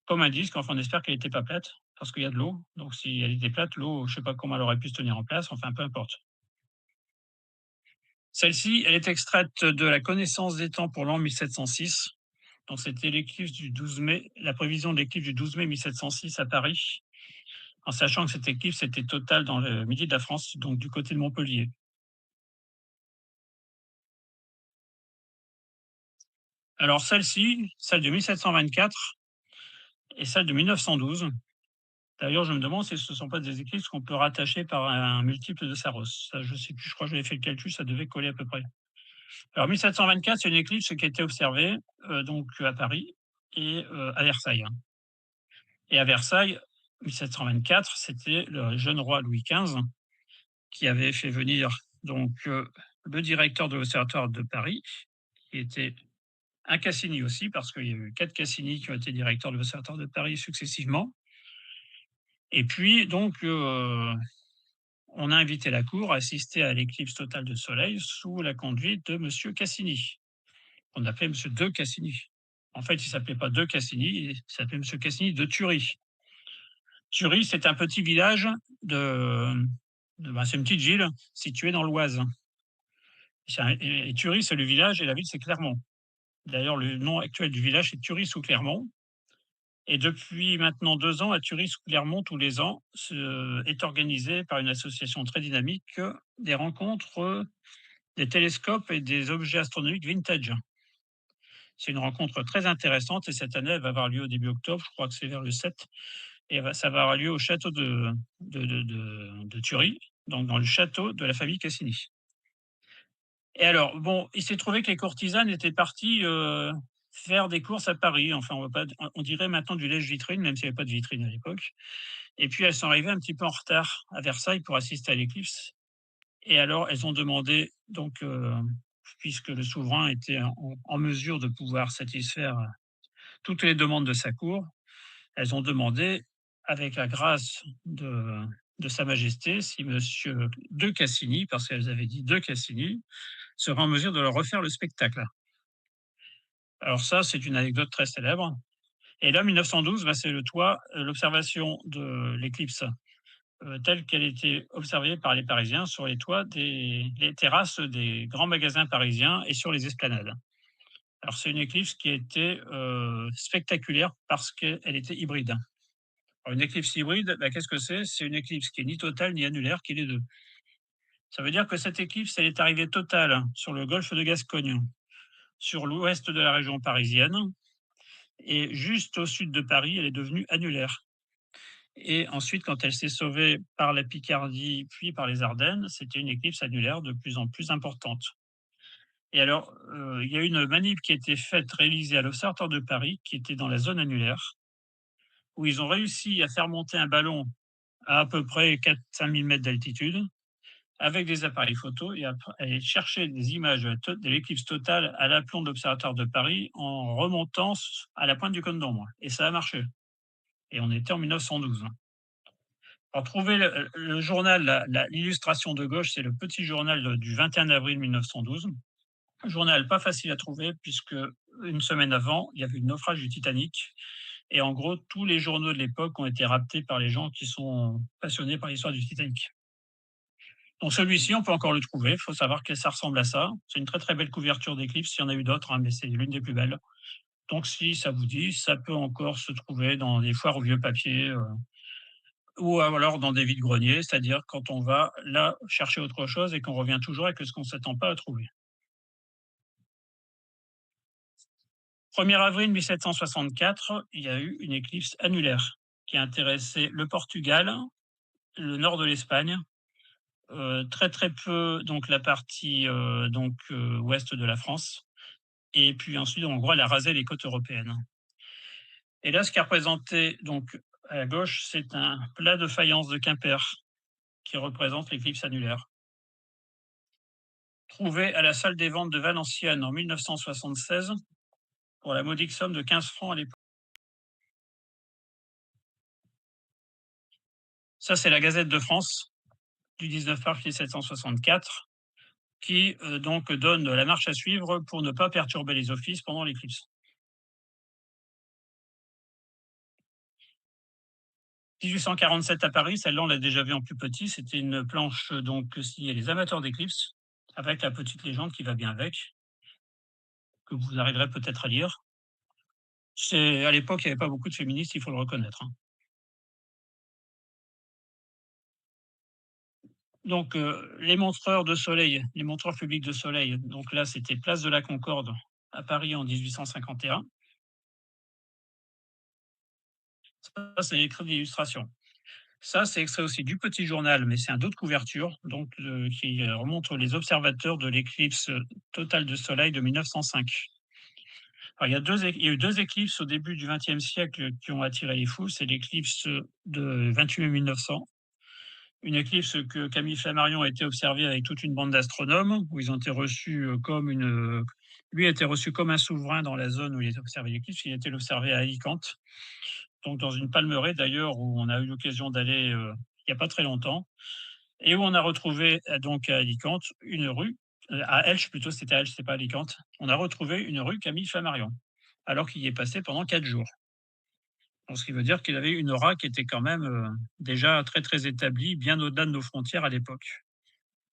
comme un disque. Enfin, on espère qu'elle n'était pas plate, parce qu'il y a de l'eau. Donc, si elle était plate, l'eau, je ne sais pas comment elle aurait pu se tenir en place. Enfin, peu importe. Celle-ci, elle est extraite de la connaissance des temps pour l'an 1706. Donc, c'était l'éclipse du 12 mai, la prévision de l'éclipse du 12 mai 1706 à Paris, en sachant que cette éclipse était totale dans le midi de la France, donc du côté de Montpellier. Alors, celle-ci, celle de 1724 et celle de 1912. D'ailleurs, je me demande si ce ne sont pas des éclipses qu'on peut rattacher par un multiple de Saros. Ça, je ne sais plus, je crois que j'avais fait le calcul, ça devait coller à peu près. Alors, 1724, c'est une éclipse qui a été observée donc à Paris et à Versailles. Et à Versailles, 1724, c'était le jeune roi Louis XV qui avait fait venir donc le directeur de l'Observatoire de Paris, qui était un Cassini aussi, parce qu'il y a eu 4 Cassini qui ont été directeurs de l'Observatoire de Paris successivement. Et puis, donc, on a invité la cour à assister à l'éclipse totale de soleil sous la conduite de Monsieur Cassini. On appelait Monsieur de Cassini. En fait, il ne s'appelait pas de Cassini, il s'appelait Monsieur Cassini de Thury. Thury, c'est un petit village c'est une petite ville située dans l'Oise. Et Thury, c'est le village et la ville, c'est Clermont. D'ailleurs, le nom actuel du village, c'est Thury-sous-Clermont. Et depuis maintenant 2 ans, à Thury-sous-Clermont, tous les ans, est organisée par une association très dynamique des rencontres des télescopes et des objets astronomiques vintage. C'est une rencontre très intéressante et cette année, elle va avoir lieu au début octobre, je crois que c'est vers le 7 et ça va avoir lieu au château de Thury, donc dans le château de la famille Cassini. Et alors, bon, il s'est trouvé que les courtisanes étaient parties, faire des courses à Paris. Enfin, on dirait maintenant du lèche-vitrine, même s'il n'y avait pas de vitrine à l'époque. Et puis elles sont arrivées un petit peu en retard à Versailles pour assister à l'éclipse. Et alors, elles ont demandé donc, puisque le souverain était en mesure de pouvoir satisfaire toutes les demandes de sa cour, elles ont demandé, avec la grâce de Sa Majesté, si monsieur de Cassini, parce qu'elles avaient dit de Cassini, serait en mesure de leur refaire le spectacle. Alors ça, c'est une anecdote très célèbre. Et là, 1912, bah, c'est l'observation de l'éclipse telle qu'elle était observée par les Parisiens sur les toits les terrasses des grands magasins parisiens et sur les esplanades. Alors c'est une éclipse qui a été spectaculaire parce qu'elle était hybride. Alors, une éclipse hybride, bah, qu'est-ce que c'est? C'est une éclipse qui est ni totale ni annulaire, qui est les deux. Ça veut dire que cette éclipse, elle est arrivée totale sur le golfe de Gascogne, sur l'ouest de la région parisienne, et juste au sud de Paris, elle est devenue annulaire. Et ensuite, quand elle s'est sauvée par la Picardie, puis par les Ardennes, c'était une éclipse annulaire de plus en plus importante. Et alors, il y a eu une manip qui a été réalisée à l'Observatoire de Paris, qui était dans la zone annulaire, où ils ont réussi à faire monter un ballon à peu près 4 000 à 5 000 mètres d'altitude, avec des appareils photo, et chercher des images de l'éclipse totale à l'aplomb de l'Observatoire de Paris en remontant à la pointe du Cône d'Or. Et ça a marché. Et on était en 1912. Alors, trouver le journal, l'illustration de gauche, c'est le petit journal du 21 avril 1912. Un journal pas facile à trouver puisque une semaine avant, il y avait le naufrage du Titanic. Et en gros, tous les journaux de l'époque ont été raptés par les gens qui sont passionnés par l'histoire du Titanic. Donc celui-ci, on peut encore le trouver. Il faut savoir que ça ressemble à ça. C'est une très très belle couverture d'éclipse. Il y en a eu d'autres, hein, mais c'est l'une des plus belles. Donc si ça vous dit, ça peut encore se trouver dans des foires au vieux papier. Ou alors dans des vides-greniers, c'est-à-dire quand on va là chercher autre chose et qu'on revient toujours avec ce qu'on ne s'attend pas à trouver. 1er avril 1764, il y a eu une éclipse annulaire qui a intéressé le Portugal, le nord de l'Espagne, très, très peu donc la partie, ouest de la France et puis ensuite en gros elle a rasé les côtes européennes. Et là, ce qui est représenté donc à gauche, c'est un plat de faïence de Quimper qui représente l'éclipse annulaire. Trouvé à la salle des ventes de Valenciennes en 1976 pour la modique somme de 15 francs à l'époque. Ça, c'est la Gazette de France du 19 mars 1764 qui donc donne la marche à suivre pour ne pas perturber les offices pendant l'éclipse. 1847 à Paris, celle-là on l'a déjà vue en plus petit, c'était une planche donc signée les amateurs d'éclipses avec la petite légende qui va bien avec, que vous arriverez peut-être à lire. À l'époque, il n'y avait pas beaucoup de féministes, il faut le reconnaître, hein. Donc, les montreurs de soleil, les montreurs publics de soleil, donc là, c'était place de la Concorde à Paris en 1851. Ça, c'est extrait d'illustration. Ça, c'est extrait aussi du Petit Journal, mais c'est un dos de couverture, donc qui remonte les observateurs de l'éclipse totale de soleil de 1905. Alors, il y a eu 2 éclipses au début du XXe siècle qui ont attiré les foules. C'est l'éclipse de 28 mai 1900, une éclipse que Camille Flammarion a été observée avec toute une bande d'astronomes, où ils ont été reçus lui a été reçu comme un souverain dans la zone où il a observé l'éclipse. Il a été l'observer à Alicante, donc dans une palmeraie d'ailleurs où on a eu l'occasion d'aller il n'y a pas très longtemps, et où on a retrouvé donc à Alicante une rue, à Elche plutôt, c'était à Elche, c'est pas Alicante. On a retrouvé une rue Camille Flammarion, alors qu'il y est passé pendant 4 jours. Donc, ce qui veut dire qu'il avait une aura qui était quand même déjà très très établie, bien au-delà de nos frontières à l'époque.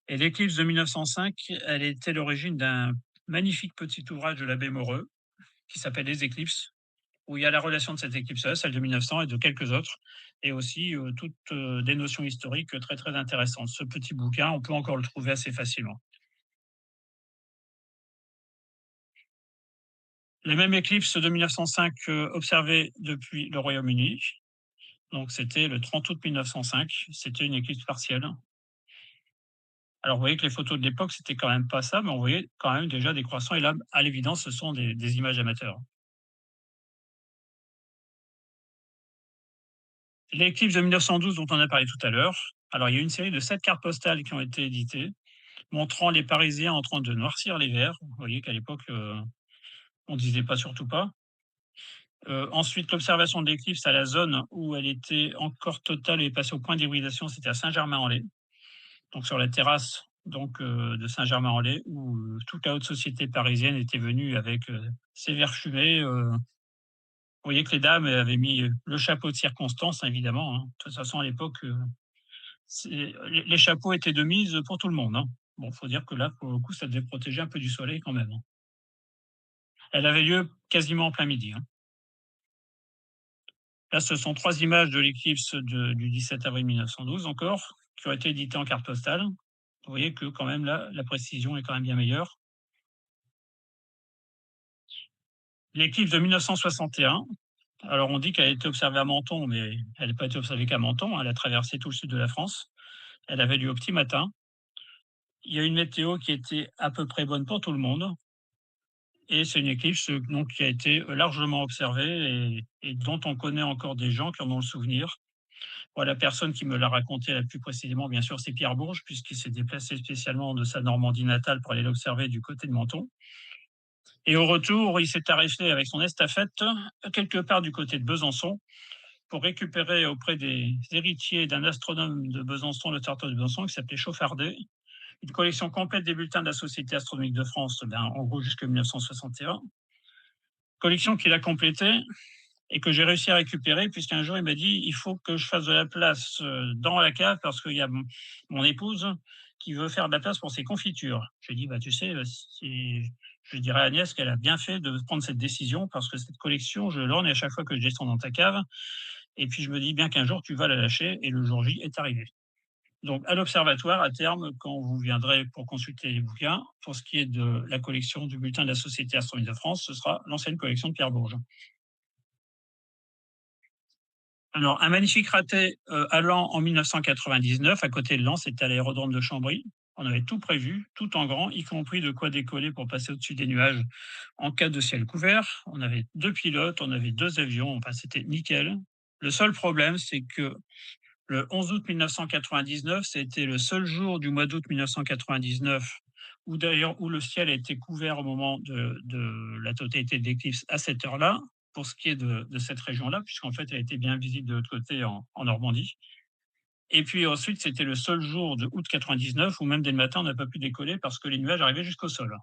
Et l'éclipse de 1905, elle était l'origine d'un magnifique petit ouvrage de l'abbé Moreux qui s'appelle Les Éclipses, où il y a la relation de cette éclipse-là, celle de 1900 et de quelques autres, et aussi toutes des notions historiques très très intéressantes. Ce petit bouquin, on peut encore le trouver assez facilement. La même éclipse de 1905, observée depuis le Royaume-Uni. Donc c'était le 30 août 1905, c'était une éclipse partielle. Alors vous voyez que les photos de l'époque, c'était quand même pas ça, mais on voyait quand même déjà des croissants et là, à l'évidence, ce sont des images amateurs. L'éclipse de 1912 dont on a parlé tout à l'heure, alors il y a une série de 7 cartes postales qui ont été éditées, montrant les Parisiens en train de noircir les verts. Vous voyez qu'à l'époque, on disait pas surtout pas. Ensuite, l'observation de l'éclipse à la zone où elle était encore totale et passée au point d'hybridation, c'était à Saint-Germain-en-Laye, donc sur la terrasse de Saint-Germain-en-Laye, où toute la haute société parisienne était venue avec ses verres fumés. Vous voyez que les dames avaient mis le chapeau de circonstance, hein, évidemment. Hein. De toute façon, à l'époque, les chapeaux étaient de mise pour tout le monde. Hein. Bon, faut dire que là, pour le coup, ça devait protéger un peu du soleil quand même. Hein. Elle avait lieu quasiment en plein midi. Hein. Là, ce sont 3 images de l'éclipse du 17 avril 1912 encore, qui ont été éditées en carte postale. Vous voyez que quand même là, la précision est quand même bien meilleure. L'éclipse de 1961, alors on dit qu'elle a été observée à Menton, mais elle n'a pas été observée qu'à Menton, elle a traversé tout le sud de la France. Elle avait lieu au petit matin. Il y a une météo qui était à peu près bonne pour tout le monde. Et c'est une éclipse donc, qui a été largement observée et dont on connaît encore des gens qui en ont le souvenir. La personne qui me l'a raconté la plus précisément, bien sûr, c'est Pierre Bourges, puisqu'il s'est déplacé spécialement de sa Normandie natale pour aller l'observer du côté de Menton. Et au retour, il s'est arrêté avec son estafette quelque part du côté de Besançon pour récupérer auprès des héritiers d'un astronome de Besançon, le territoire de Besançon, qui s'appelait Chauffardet, une collection complète des bulletins de la Société astronomique de France, en gros jusqu'en 1961. Collection qu'il a complétée et que j'ai réussi à récupérer, puisqu'un jour il m'a dit il faut que je fasse de la place dans la cave parce qu'il y a mon épouse qui veut faire de la place pour ses confitures. Je lui ai dit bah tu sais, je dirais à Agnès qu'elle a bien fait de prendre cette décision parce que cette collection, je l'orne à chaque fois que je descends dans ta cave. Et puis je me dis bien qu'un jour tu vas la lâcher et le jour J est arrivé. Donc à l'observatoire, à terme, quand vous viendrez pour consulter les bouquins, pour ce qui est de la collection du bulletin de la Société astronomique de France, ce sera l'ancienne collection de Pierre Bourges. Alors, un magnifique raté à Laon en 1999, à côté de Laon, c'était à l'aérodrome de Chambry. On avait tout prévu, tout en grand, y compris de quoi décoller pour passer au-dessus des nuages en cas de ciel couvert. On avait 2 pilotes, on avait 2 avions, enfin c'était nickel. Le seul problème, c'est que le 11 août 1999, c'était le seul jour du mois d'août 1999 où d'ailleurs où le ciel a été couvert au moment de la totalité de l'éclipse à cette heure-là, pour ce qui est de cette région-là, puisqu'en fait, elle était bien visible de l'autre côté en Normandie. Et puis ensuite, c'était le seul jour de août 99 où même dès le matin, on n'a pas pu décoller parce que les nuages arrivaient jusqu'au sol.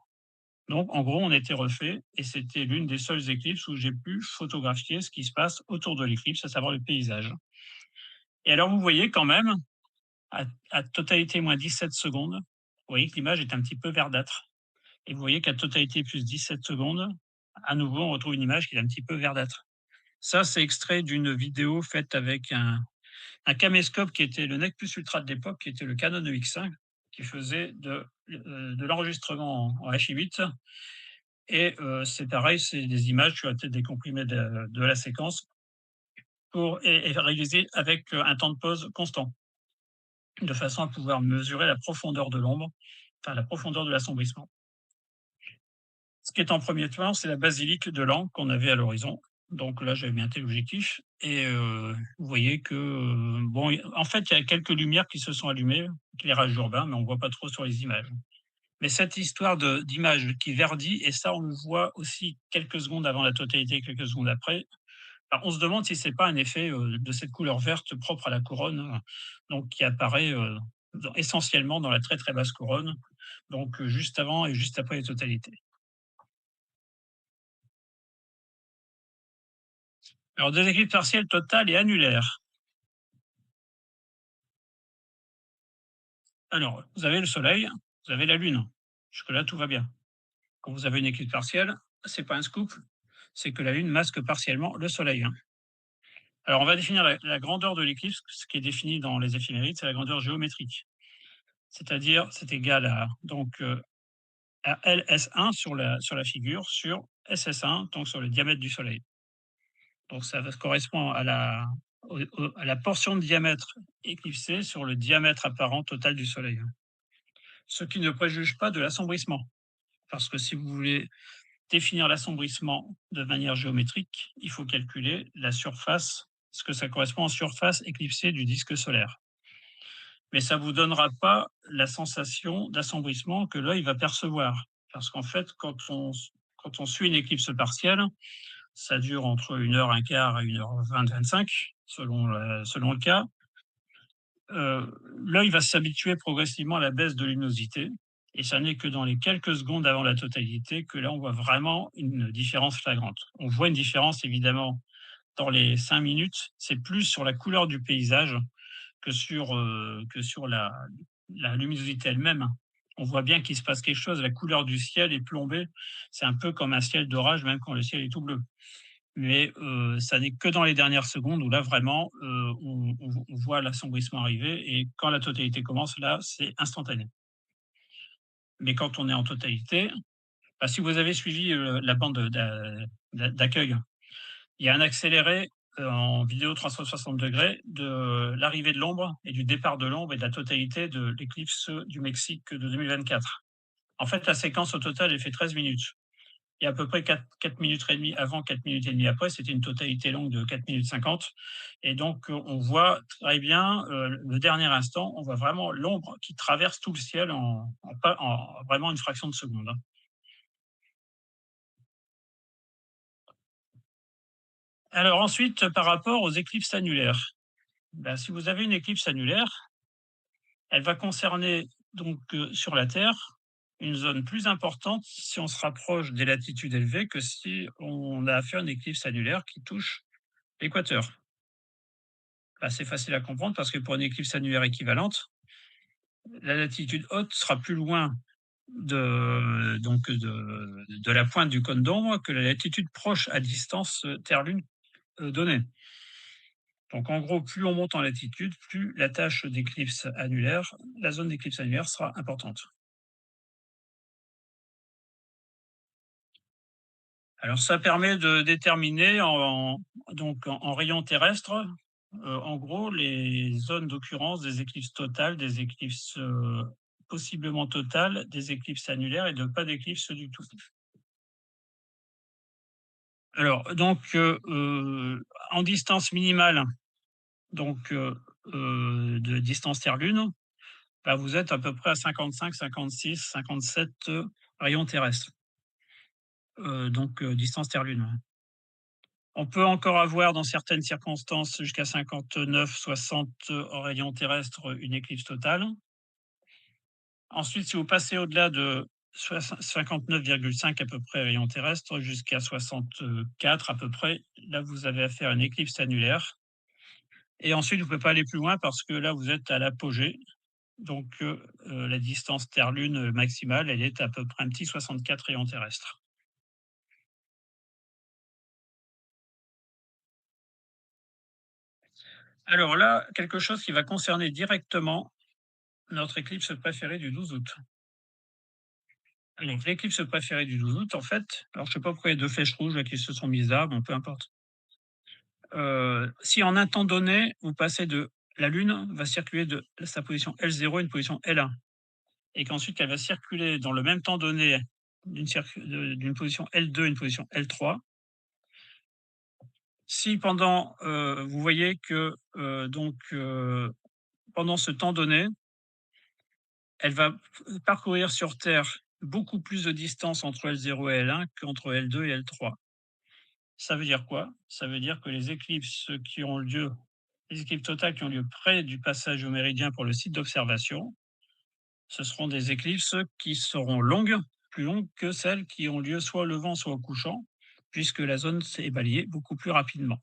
Donc, en gros, on était refait et c'était l'une des seules éclipses où j'ai pu photographier ce qui se passe autour de l'éclipse, à savoir le paysage. Et alors, vous voyez quand même, à totalité moins 17 secondes, vous voyez que l'image est un petit peu verdâtre. Et vous voyez qu'à totalité plus 17 secondes, à nouveau, on retrouve une image qui est un petit peu verdâtre. Ça, c'est extrait d'une vidéo faite avec un caméscope qui était le Nec Plus Ultra de l'époque, qui était le Canon EX1, qui faisait de l'enregistrement en H8. Et c'est pareil, c'est des images qui ont été décomprimées de la séquence et réalisées avec un temps de pause constant, de façon à pouvoir mesurer la profondeur de l'ombre, enfin la profondeur de l'assombrissement. Ce qui est en premier plan, c'est la basilique de Laon qu'on avait à l'horizon. Donc là, j'avais bien téléobjectif et vous voyez que, bon, en fait, il y a quelques lumières qui se sont allumées, éclairage urbain, mais on ne voit pas trop sur les images. Mais cette histoire d'image qui verdit, et ça, on le voit aussi quelques secondes avant la totalité, quelques secondes après. Alors, on se demande si c'est pas un effet de cette couleur verte propre à la couronne, donc qui apparaît essentiellement dans la très très basse couronne, donc juste avant et juste après les totalités. Alors, des éclipses partielles totales et annulaires. Alors, vous avez le Soleil, vous avez la Lune. Jusque-là, tout va bien. Quand vous avez une éclipse partielle, c'est pas un scoop, c'est que la Lune masque partiellement le Soleil. Hein. Alors, on va définir la grandeur de l'éclipse. Ce qui est défini dans les éphémérides, c'est la grandeur géométrique. C'est-à-dire, c'est égal à, donc, à LS1 sur la figure sur SS1, donc sur le diamètre du Soleil. Donc ça correspond à la portion de diamètre éclipsée sur le diamètre apparent total du Soleil. Ce qui ne préjuge pas de l'assombrissement, parce que si vous voulez définir l'assombrissement de manière géométrique, il faut calculer la surface, ce que ça correspond en surface éclipsée du disque solaire. Mais ça ne vous donnera pas la sensation d'assombrissement que l'œil va percevoir. Parce qu'en fait, quand on suit une éclipse partielle, ça dure entre 1 heure, un quart et 1 heure 20, 25, selon le cas. L'œil va s'habituer progressivement à la baisse de luminosité. Et ça n'est que dans les quelques secondes avant la totalité que là, on voit vraiment une différence flagrante. On voit une différence, évidemment, dans les 5 minutes. C'est plus sur la couleur du paysage que sur la luminosité elle-même. On voit bien qu'il se passe quelque chose. La couleur du ciel est plombée. C'est un peu comme un ciel d'orage, même quand le ciel est tout bleu. Mais ça n'est que dans les dernières secondes où là, vraiment, on voit l'assombrissement arriver. Et quand la totalité commence, là, c'est instantané. Mais quand on est en totalité, bah, si vous avez suivi la bande d'accueil, il y a un accéléré en vidéo 360 degrés de l'arrivée de l'ombre et du départ de l'ombre et de la totalité de l'éclipse du Mexique de 2024. En fait, la séquence au total, elle fait 13 minutes. Il y a à peu près 4 minutes et demie avant, 4 minutes et demie après. C'était une totalité longue de 4 minutes 50. Et donc, on voit très bien le dernier instant, on voit vraiment l'ombre qui traverse tout le ciel en vraiment une fraction de seconde. Alors ensuite, par rapport aux éclipses annulaires, ben, si vous avez une éclipse annulaire, elle va concerner donc sur la Terre une zone plus importante si on se rapproche des latitudes élevées que si on a affaire à une éclipse annulaire qui touche l'équateur. Ben, c'est facile à comprendre parce que pour une éclipse annulaire équivalente, la latitude haute sera plus loin de la pointe du cône d'ombre que la latitude proche à distance Terre-Lune donnée. Donc en gros, plus on monte en latitude, plus la tâche d'éclipse annulaire, la zone d'éclipse annulaire sera importante. Alors ça permet de déterminer en rayon terrestre, en gros, les zones d'occurrence des éclipses totales, des éclipses possiblement totales, des éclipses annulaires et de pas d'éclipse du tout. Alors donc en distance minimale, donc de distance Terre-Lune, bah, vous êtes à peu près à 55, 56, 57 rayons terrestres, donc distance Terre-Lune. On peut encore avoir dans certaines circonstances jusqu'à 59, 60 rayons terrestres, une éclipse totale. Ensuite, si vous passez au-delà de 59,5 à peu près rayons terrestres jusqu'à 64 à peu près, là vous avez affaire à une éclipse annulaire. Et ensuite, vous ne pouvez pas aller plus loin parce que là vous êtes à l'apogée. Donc la distance Terre-Lune maximale, elle est à peu près un petit 64 rayons terrestres. Alors là, quelque chose qui va concerner directement notre éclipse préférée du 12 août. Alors l'éclipse préférée du 12 août, en fait, alors je ne sais pas pourquoi il y a 2 flèches rouges là qui se sont mises là, bon peu importe. Si en un temps donné, vous passez de la Lune va circuler de sa position L0 à une position L1 et qu'ensuite elle va circuler dans le même temps donné d'une position L2 à une position L3. Si pendant, vous voyez que, pendant ce temps donné, elle va parcourir sur Terre beaucoup plus de distance entre L0 et L1 qu'entre L2 et L3. Ça veut dire quoi? Ça veut dire que les éclipses totales qui ont lieu près du passage au méridien pour le site d'observation, ce seront des éclipses qui seront longues, plus longues que celles qui ont lieu soit au levant, soit au couchant, puisque la zone s'est balayée beaucoup plus rapidement.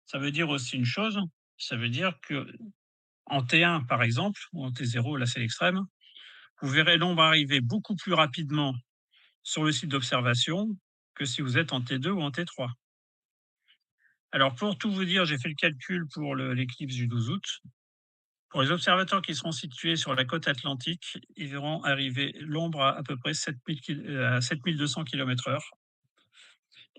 Ça veut dire aussi une chose, ça veut dire que en T1 par exemple, ou en T0, là c'est l'extrême, vous verrez l'ombre arriver beaucoup plus rapidement sur le site d'observation que si vous êtes en T2 ou en T3. Alors pour tout vous dire, j'ai fait le calcul pour l'éclipse du 12 août. Pour les observateurs qui seront situés sur la côte atlantique, ils verront arriver l'ombre à peu près 7200 km/h.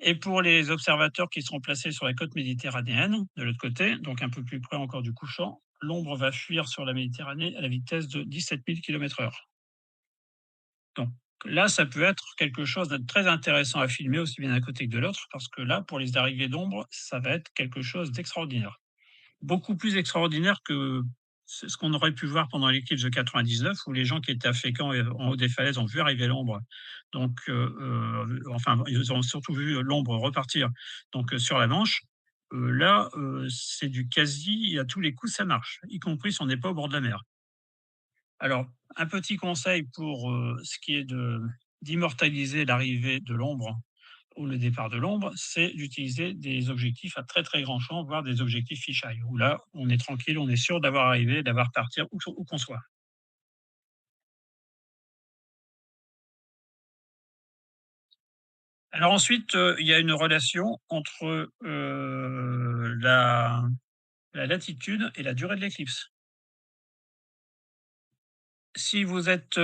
Et pour les observateurs qui seront placés sur la côte méditerranéenne, de l'autre côté, donc un peu plus près encore du couchant, l'ombre va fuir sur la Méditerranée à la vitesse de 17 000 km/h. Donc là, ça peut être quelque chose de très intéressant à filmer, aussi bien d'un côté que de l'autre, parce que là, pour les arrivées d'ombre, ça va être quelque chose d'extraordinaire. Beaucoup plus extraordinaire que ce qu'on aurait pu voir pendant l'éclipse de 99, où les gens qui étaient à Fécamp et en haut des falaises ont vu arriver l'ombre. Donc, enfin, ils ont surtout vu l'ombre repartir donc sur la Manche. Là, c'est du quasi à tous les coups, ça marche, y compris si on n'est pas au bord de la mer. Alors, un petit conseil pour, ce qui est d'immortaliser l'arrivée de l'ombre ou le départ de l'ombre, c'est d'utiliser des objectifs à très, très grand champ, voire des objectifs fisheye, où là, on est tranquille, on est sûr d'avoir arrivé, d'avoir partir où qu'on soit. Alors ensuite, il y a une relation entre, la latitude et la durée de l'éclipse. Si vous êtes,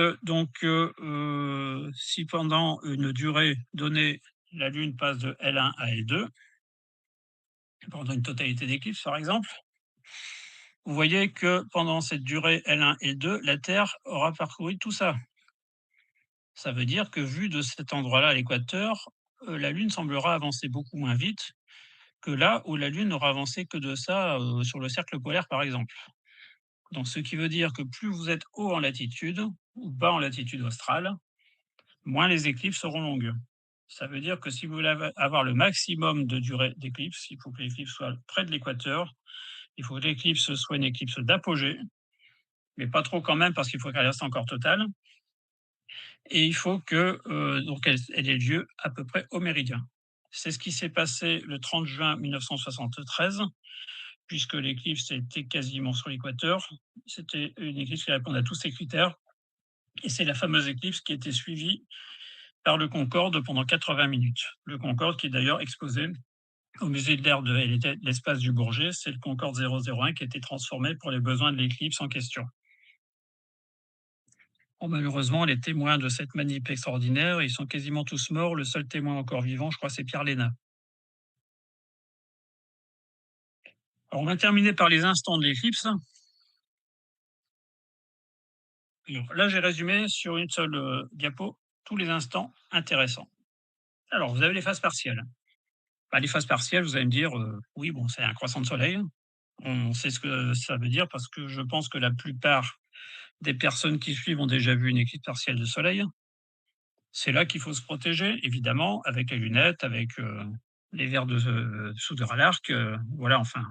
si pendant une durée donnée, la Lune passe de L1 à L2, pendant une totalité d'éclipse par exemple, vous voyez que pendant cette durée L1 et L2, la Terre aura parcouru tout ça. Ça veut dire que vu de cet endroit-là à l'équateur, la Lune semblera avancer beaucoup moins vite que là où la Lune n'aura avancé que de ça, sur le cercle polaire par exemple. Donc ce qui veut dire que plus vous êtes haut en latitude ou bas en latitude australe, moins les éclipses seront longues. Ça veut dire que si vous voulez avoir le maximum de durée d'éclipse, il faut que l'éclipse soit près de l'équateur, il faut que l'éclipse soit une éclipse d'apogée, mais pas trop quand même parce qu'il faut qu'elle reste encore totale. Et il faut que donc elle ait lieu à peu près au méridien. C'est ce qui s'est passé le 30 juin 1973, puisque l'éclipse était quasiment sur l'équateur. C'était une éclipse qui répondait à tous ces critères. Et c'est la fameuse éclipse qui a été suivie par le Concorde pendant 80 minutes. Le Concorde qui est d'ailleurs exposé au musée de l'air de l'espace du Bourget. C'est le Concorde 001 qui a été transformé pour les besoins de l'éclipse en question. Oh, malheureusement, les témoins de cette manip extraordinaire, ils sont quasiment tous morts. Le seul témoin encore vivant, je crois, c'est Pierre Léna. Alors, on va terminer par les instants de l'éclipse. Là, j'ai résumé sur une seule diapo tous les instants intéressants. Alors, vous avez les phases partielles. Bah, les phases partielles, vous allez me dire, oui, bon, c'est un croissant de soleil. On sait ce que ça veut dire parce que je pense que la plupart des personnes qui suivent ont déjà vu une éclipse partielle de soleil. C'est là qu'il faut se protéger, évidemment, avec les lunettes, avec les verres de soudure à l'arc. Voilà, enfin,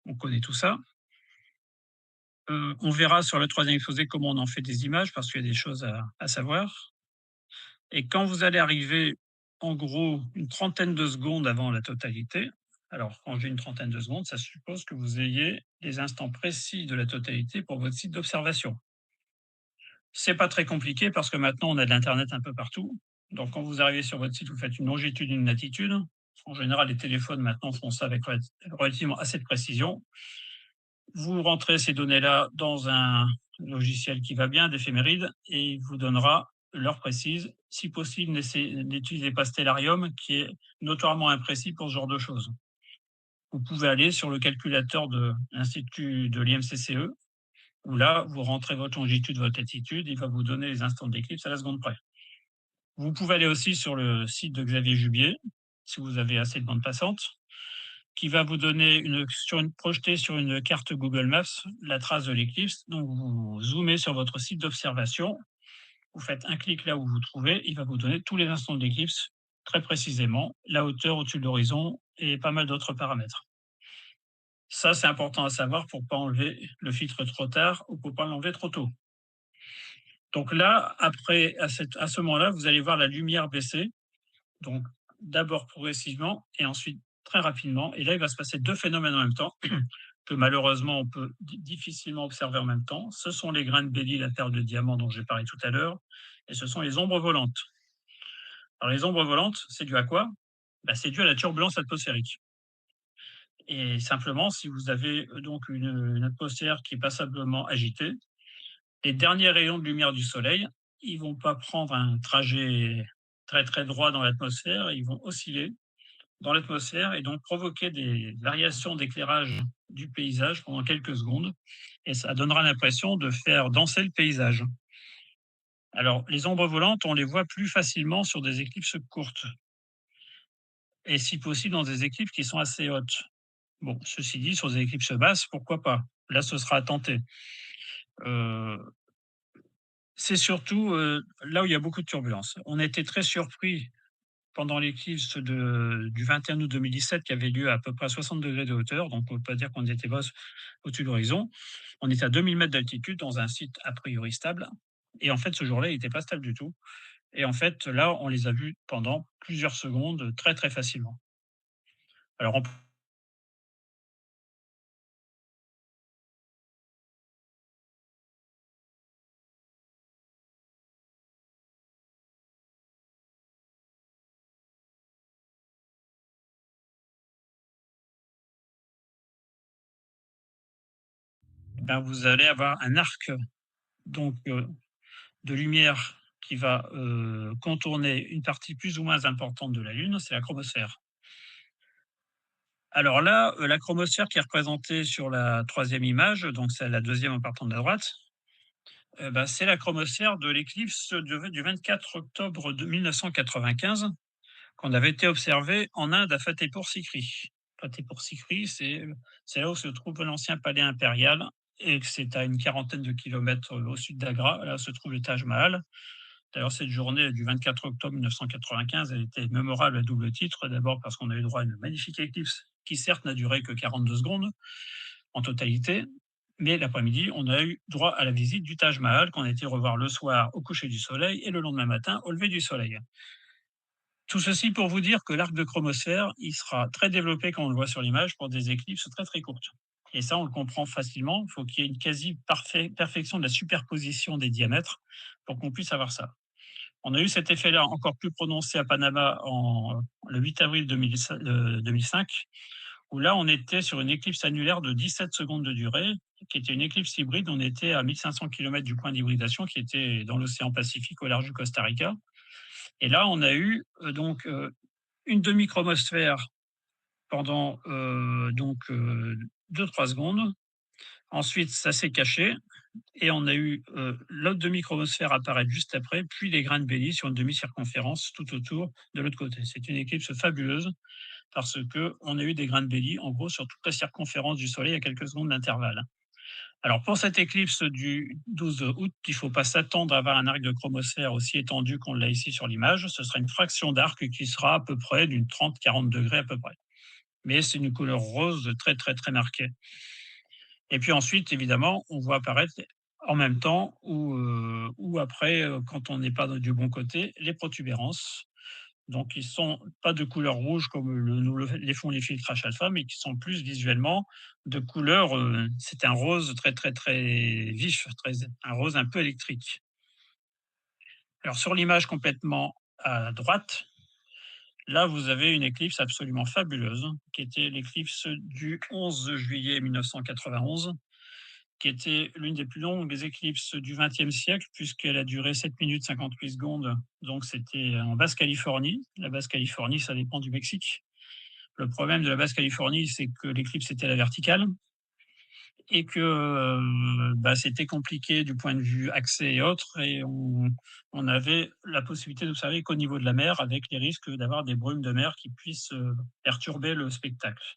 on connaît tout ça. On verra sur le troisième exposé comment on en fait des images parce qu'il y a des choses à savoir. Et quand vous allez arriver, en gros, une trentaine de secondes avant la totalité, alors quand j'ai une trentaine de secondes, ça suppose que vous ayez les instants précis de la totalité pour votre site d'observation. C'est pas très compliqué parce que maintenant on a de l'internet un peu partout. Donc quand vous arrivez sur votre site, vous faites une longitude, une latitude. En général, les téléphones maintenant font ça avec relativement assez de précision. Vous rentrez ces données-là dans un logiciel qui va bien, d'éphéméride, et il vous donnera l'heure précise. Si possible, n'utilisez pas Stellarium, qui est notoirement imprécis pour ce genre de choses. Vous pouvez aller sur le calculateur de l'Institut de l'IMCCE, où là, vous rentrez votre longitude, votre latitude, il va vous donner les instants d'éclipse à la seconde près. Vous pouvez aller aussi sur le site de Xavier Jubier, si vous avez assez de bande passante, qui va vous donner projeter sur une carte Google Maps la trace de l'éclipse. Donc vous zoomez sur votre site d'observation, vous faites un clic là où vous trouvez, il va vous donner tous les instants de l'éclipse, très précisément, la hauteur au-dessus de l'horizon et pas mal d'autres paramètres. Ça, c'est important à savoir pour ne pas enlever le filtre trop tard ou pour ne pas l'enlever trop tôt. Donc là, après, à ce moment-là, vous allez voir la lumière baisser. Donc d'abord progressivement et ensuite très rapidement. Et là, il va se passer deux phénomènes en même temps que malheureusement on peut difficilement observer en même temps. Ce sont les grains de Bélier, la perle de diamant dont j'ai parlé tout à l'heure, et ce sont les ombres volantes. Alors les ombres volantes, c'est dû à quoi? C'est dû à la turbulence atmosphérique. Et simplement, si vous avez donc une atmosphère qui est passablement agitée, les derniers rayons de lumière du soleil, ils vont pas prendre un trajet très très droit dans l'atmosphère, ils vont osciller. dans l'atmosphère et donc provoquer des variations d'éclairage du paysage pendant quelques secondes et ça donnera l'impression de faire danser le paysage. Alors, les ombres volantes, on les voit plus facilement sur des éclipses courtes et si possible dans des éclipses qui sont assez hautes. Bon, ceci dit, sur des éclipses basses, pourquoi pas? Là, ce sera à tenter. Heu, c'est surtout, là où il y a beaucoup de turbulences. On a été très surpris pendant l'éclipse du 21 août 2017 qui avait lieu à peu près à 60 degrés de hauteur, donc on ne peut pas dire qu'on était bas au-dessus de l'horizon. On était à 2000 mètres d'altitude dans un site a priori stable et en fait, ce jour-là, il n'était pas stable du tout et en fait, là, on les a vus pendant plusieurs secondes très, très facilement. Alors on ben, vous allez avoir un arc donc de lumière qui va, contourner une partie plus ou moins importante de la Lune, c'est la chromosphère. Alors là, la chromosphère qui est représentée sur la troisième image, donc c'est la deuxième en partant de la droite, bah, c'est la chromosphère de l'éclipse du 24 octobre de 1995 qu'on avait été observée en Inde à Fatehpur Sikri. Fatehpur Sikri, c'est là où se trouve l'ancien palais impérial et que c'est à une quarantaine de kilomètres au sud d'Agra. Là se trouve le Taj Mahal. D'ailleurs, cette journée du 24 octobre 1995, elle était mémorable à double titre. D'abord parce qu'on a eu droit à une magnifique éclipse qui certes n'a duré que 42 secondes en totalité, mais l'après-midi, on a eu droit à la visite du Taj Mahal qu'on a été revoir le soir au coucher du soleil et le lendemain matin au lever du soleil. Tout ceci pour vous dire que l'arc de chromosphère, il sera très développé quand on le voit sur l'image pour des éclipses très très courtes. Et ça, on le comprend facilement. Il faut qu'il y ait une quasi perfection de la superposition des diamètres pour qu'on puisse avoir ça. On a eu cet effet-là encore plus prononcé à Panama le 8 avril 2005, où là, on était sur une éclipse annulaire de 17 secondes de durée, qui était une éclipse hybride. On était à 1500 km du point d'hybridation, qui était dans l'océan Pacifique au large du Costa Rica. Et là, on a eu une demi-chromosphère pendant 2-3 secondes. Ensuite, ça s'est caché et on a eu l'autre demi-chromosphère apparaître juste après, puis les grains de Béli sur une demi-circonférence tout autour de l'autre côté. C'est une éclipse fabuleuse parce qu'on a eu des grains de Béli en gros sur toute la circonférence du Soleil à quelques secondes d'intervalle. Alors pour cette éclipse du 12 août, il ne faut pas s'attendre à avoir un arc de chromosphère aussi étendu qu'on l'a ici sur l'image. Ce sera une fraction d'arc qui sera à peu près d'une 30-40 degrés à peu près. Mais c'est une couleur rose très très très marquée. Et puis ensuite, évidemment, on voit apparaître en même temps ou après, quand on n'est pas du bon côté, les protubérances. Donc ils sont pas de couleur rouge comme les font les filtrages alpha, mais qui sont plus visuellement de couleur, c'est un rose très, très, très vif, un rose un peu électrique. Alors sur l'image complètement à droite, là vous avez une éclipse absolument fabuleuse, qui était l'éclipse du 11 juillet 1991, qui était l'une des plus longues éclipses du XXe siècle, puisqu'elle a duré 7 minutes 58 secondes. Donc c'était en Basse-Californie. La Basse-Californie, ça dépend du Mexique. Le problème de la Basse-Californie, c'est que l'éclipse était à la verticale et que bah, c'était compliqué du point de vue accès et autres. Et on avait la possibilité d'observer qu'au niveau de la mer, avec les risques d'avoir des brumes de mer qui puissent perturber le spectacle.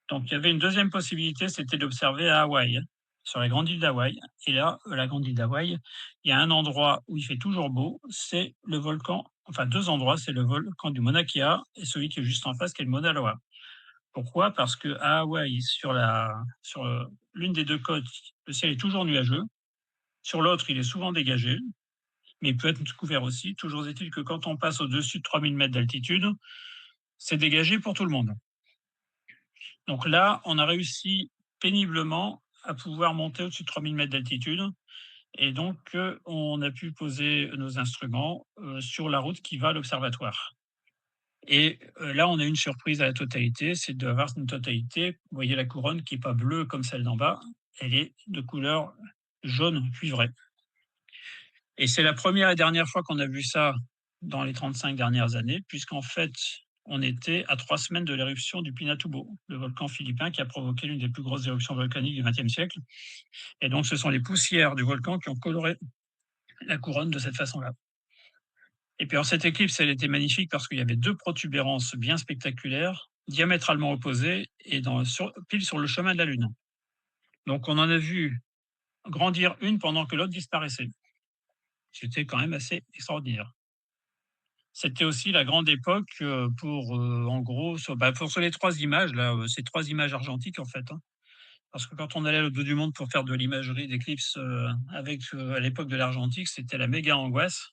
Donc il y avait une deuxième possibilité, c'était d'observer à Hawaï, sur la grande île d'Hawaï. Et là, la grande île d'Hawaï, il y a un endroit où il fait toujours beau, c'est le volcan, enfin deux endroits, c'est le volcan du Mauna Kea et celui qui est juste en face, qui est le Mauna Loa. Pourquoi? Parce qu'à Hawaï, sur l'une des deux côtes, le ciel est toujours nuageux. Sur l'autre, il est souvent dégagé, mais il peut être couvert aussi. Toujours est-il que quand on passe au-dessus de 3000 mètres d'altitude, c'est dégagé pour tout le monde. Donc là, on a réussi péniblement à pouvoir monter au-dessus de 3000 mètres d'altitude. Et donc, on a pu poser nos instruments sur la route qui va à l'observatoire. Et là, on a une surprise à la totalité, c'est d'avoir une totalité. Vous voyez la couronne qui n'est pas bleue comme celle d'en bas, elle est de couleur jaune cuivré. Et c'est la première et dernière fois qu'on a vu ça dans les 35 dernières années, puisqu'en fait, on était à 3 semaines de l'éruption du Pinatubo, le volcan philippin qui a provoqué l'une des plus grosses éruptions volcaniques du XXe siècle. Et donc, ce sont les poussières du volcan qui ont coloré la couronne de cette façon-là. Et puis, alors, cette éclipse, elle était magnifique parce qu'il y avait 2 protubérances bien spectaculaires, diamétralement opposées et pile sur le chemin de la Lune. Donc, on en a vu grandir une pendant que l'autre disparaissait. C'était quand même assez extraordinaire. C'était aussi la grande époque pour, en gros, sur les 3 images là, ces 3 images argentiques en fait, hein. Parce que quand on allait à l'autre bout du monde pour faire de l'imagerie d'éclipse, à l'époque de l'argentique, c'était la méga angoisse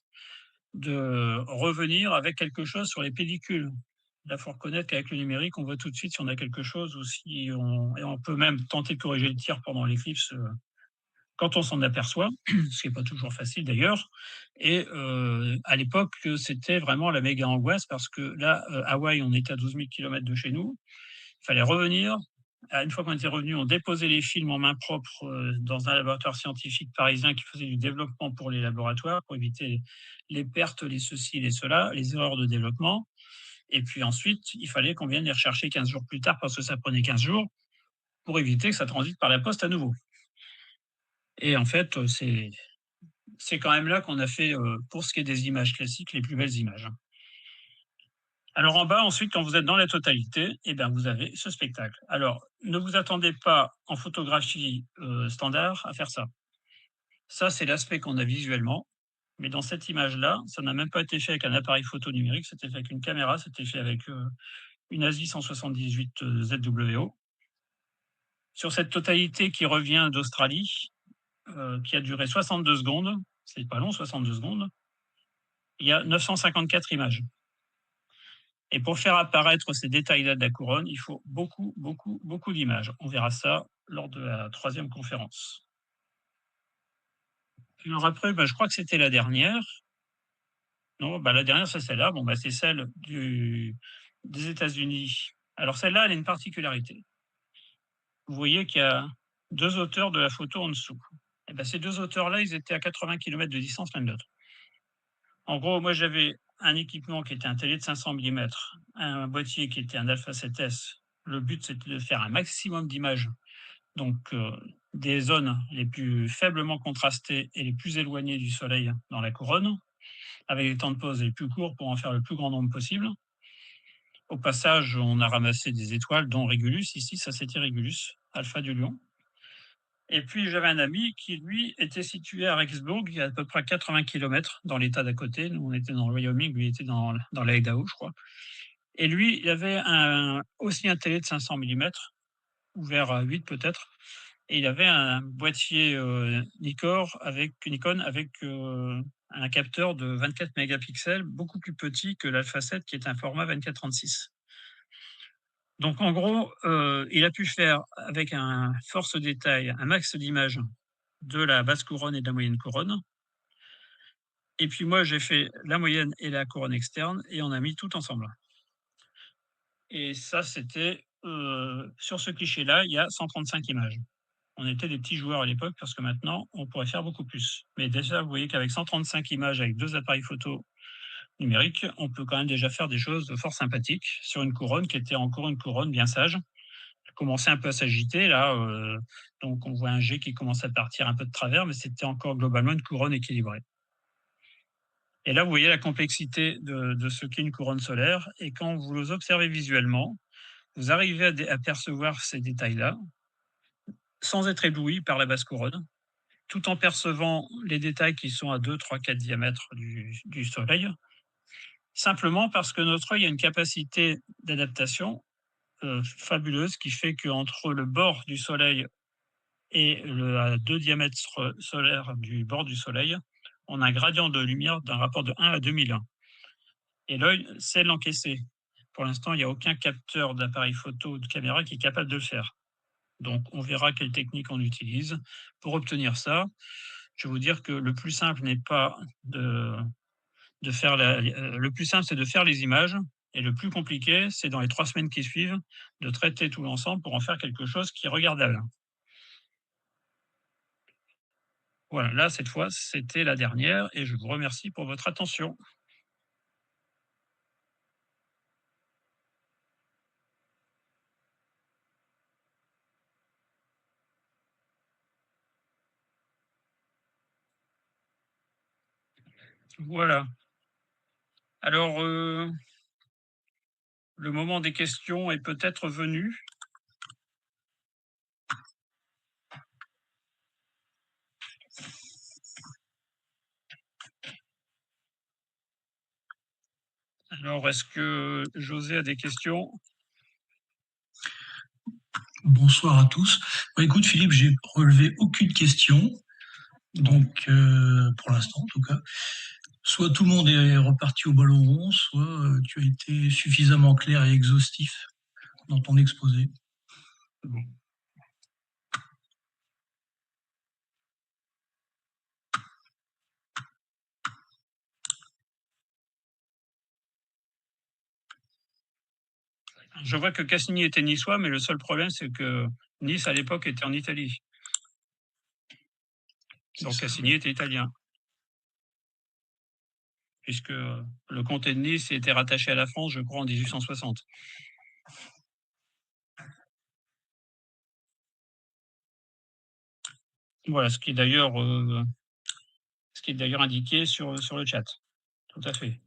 de revenir avec quelque chose sur les pellicules. Là, faut reconnaître qu'avec le numérique, on voit tout de suite si on a quelque chose ou si on peut même tenter de corriger le tir pendant l'éclipse, quand on s'en aperçoit, ce qui n'est pas toujours facile d'ailleurs. Et à l'époque, c'était vraiment la méga angoisse parce que là, Hawaï, on était à 12 000 kilomètres de chez nous. Il fallait revenir. Une fois qu'on était revenu, on déposait les films en main propre dans un laboratoire scientifique parisien qui faisait du développement pour les laboratoires, pour éviter les pertes, les ceci, les cela, les erreurs de développement. Et puis ensuite, il fallait qu'on vienne les rechercher 15 jours plus tard parce que ça prenait 15 jours pour éviter que ça transite par la poste à nouveau. Et en fait, c'est quand même là qu'on a fait, pour ce qui est des images classiques, les plus belles images. Alors en bas, ensuite, quand vous êtes dans la totalité, eh bien, vous avez ce spectacle. Alors, ne vous attendez pas en photographie standard à faire ça. Ça, c'est l'aspect qu'on a visuellement. Mais dans cette image-là, ça n'a même pas été fait avec un appareil photo numérique, c'était fait avec une caméra, c'était fait avec une ASI 178 ZWO. Sur cette totalité qui revient d'Australie, qui a duré 62 secondes, c'est pas long, 62 secondes, il y a 954 images. Et pour faire apparaître ces détails-là de la couronne, il faut beaucoup, beaucoup, beaucoup d'images. On verra ça lors de la 3e conférence. Alors après, je crois que c'était la dernière. Non, la dernière, c'est celle-là. C'est celle des États-Unis. Alors celle-là, elle a une particularité. Vous voyez qu'il y a 2 auteurs de la photo en dessous. Ces 2 auteurs-là, ils étaient à 80 kilomètres de distance l'un de l'autre. En gros, moi, j'avais un équipement qui était un télé de 500 mm, un boîtier qui était un Alpha 7S. Le but, c'était de faire un maximum d'images, donc des zones les plus faiblement contrastées et les plus éloignées du soleil dans la couronne, avec des temps de pause les plus courts pour en faire le plus grand nombre possible. Au passage, on a ramassé des étoiles, dont Régulus. Ici, ça c'était Régulus, Alpha du Lion. Et puis, j'avais un ami qui, lui, était situé à Rexburg, à peu près 80 kilomètres dans l'état d'à côté. Nous, on était dans le Wyoming, lui était dans l'Idaho, je crois. Et lui, il avait aussi un télé de 500 mm, ouvert à 8 peut-être. Et il avait un boîtier Nikon avec un capteur de 24 mégapixels, beaucoup plus petit que l'Alpha 7, qui est un format 24-36. Donc en gros, il a pu faire avec un force détail un max d'images de la basse couronne et de la moyenne couronne. Et puis moi, j'ai fait la moyenne et la couronne externe et on a mis tout ensemble. Et ça, c'était sur ce cliché-là, il y a 135 images. On était des petits joueurs à l'époque parce que maintenant, on pourrait faire beaucoup plus. Mais déjà, vous voyez qu'avec 135 images, avec 2 appareils photo numériques, on peut quand même déjà faire des choses fort sympathiques sur une couronne qui était encore une couronne bien sage. Elle commençait un peu à s'agiter là, donc on voit un jet qui commence à partir un peu de travers, mais c'était encore globalement une couronne équilibrée. Et là, vous voyez la complexité de ce qu'est une couronne solaire. Et quand vous les observez visuellement, vous arrivez à percevoir ces détails-là, sans être ébloui par la basse couronne, tout en percevant les détails qui sont à 2, 3, 4 diamètres du Soleil, simplement parce que notre œil a une capacité d'adaptation fabuleuse qui fait qu'entre le bord du Soleil et à 2 diamètres solaires du bord du Soleil, on a un gradient de lumière d'un rapport de 1 à 2001. Et l'œil sait l'encaisser. Pour l'instant, il n'y a aucun capteur d'appareil photo ou de caméra qui est capable de le faire. Donc, on verra quelle technique on utilise pour obtenir ça. Je vais vous dire que le plus simple n'est pas de faire le plus simple, c'est de faire les images. Et le plus compliqué, c'est dans les 3 semaines qui suivent, de traiter tout l'ensemble pour en faire quelque chose qui est regardable. Voilà, là, cette fois, c'était la dernière et je vous remercie pour votre attention. Voilà. Alors, le moment des questions est peut-être venu. Alors, est-ce que José a des questions? Bonsoir à tous. Bah, écoute Philippe, j'ai relevé aucune question, donc pour l'instant en tout cas. Soit tout le monde est reparti au ballon rond, soit tu as été suffisamment clair et exhaustif dans ton exposé. Bon. Je vois que Cassini était niçois, mais le seul problème, c'est que Nice, à l'époque, était en Italie. Donc Cassini était italien, puisque le comté de Nice était rattaché à la France, je crois, en 1860. Voilà, ce qui est d'ailleurs indiqué sur le chat. Tout à fait.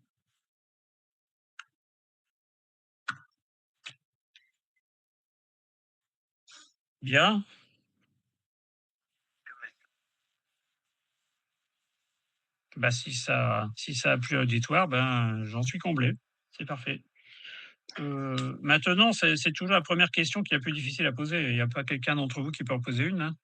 Bien. Bah, si ça a plu à l'auditoire, ben, j'en suis comblé. C'est parfait. Maintenant, c'est toujours la première question qui est la plus difficile à poser. Il n'y a pas quelqu'un d'entre vous qui peut en poser une, hein?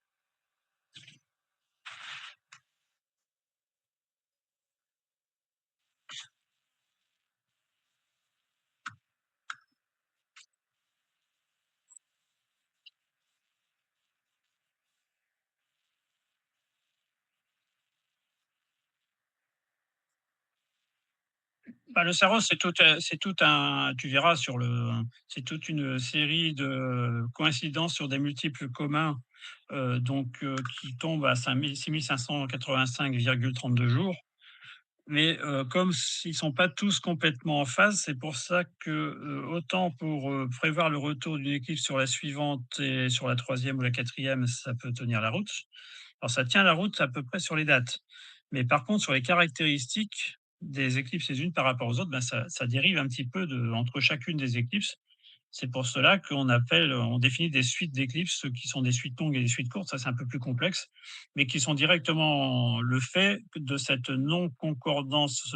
Bah, le Saros, c'est tout un, tu verras c'est toute une série de coïncidences sur des multiples communs, qui tombent à 6585,32 jours. Mais comme ils sont pas tous complètement en phase, c'est pour ça que autant pour prévoir le retour d'une éclipse sur la suivante et sur la troisième ou la quatrième, ça peut tenir la route. Alors ça tient la route à peu près sur les dates. Mais par contre, sur les caractéristiques des éclipses les unes par rapport aux autres, ben ça dérive un petit peu entre chacune des éclipses. C'est pour cela on définit des suites d'éclipses qui sont des suites longues et des suites courtes. Ça, c'est un peu plus complexe, mais qui sont directement le fait de cette non-concordance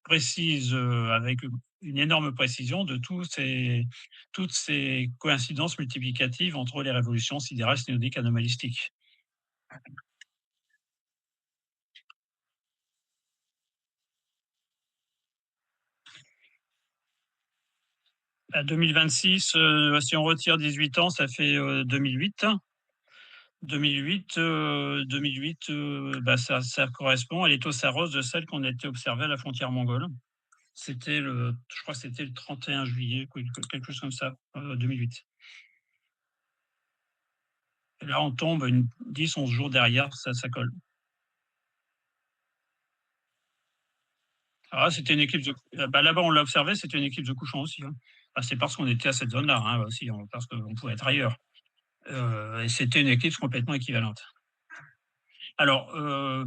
précise, avec une énorme précision de toutes ces coïncidences multiplicatives entre les révolutions sidérales, synodiques, anomalistiques. À 2026, si on retire 18 ans, ça fait 2008. 2008, bah, ça correspond à l'étau Saros de celle qu'on a été observée à la frontière mongole. Je crois que c'était le 31 juillet, quelque chose comme ça, 2008. Et là, on tombe 10, 11 jours derrière, ça colle. Ah, c'était une éclipse bah, là-bas, on l'a observé, c'était une éclipse de couchant aussi, hein. Bah, c'est parce qu'on était à cette zone-là, hein, aussi, parce qu'on pouvait être ailleurs. Et c'était une éclipse complètement équivalente. Alors,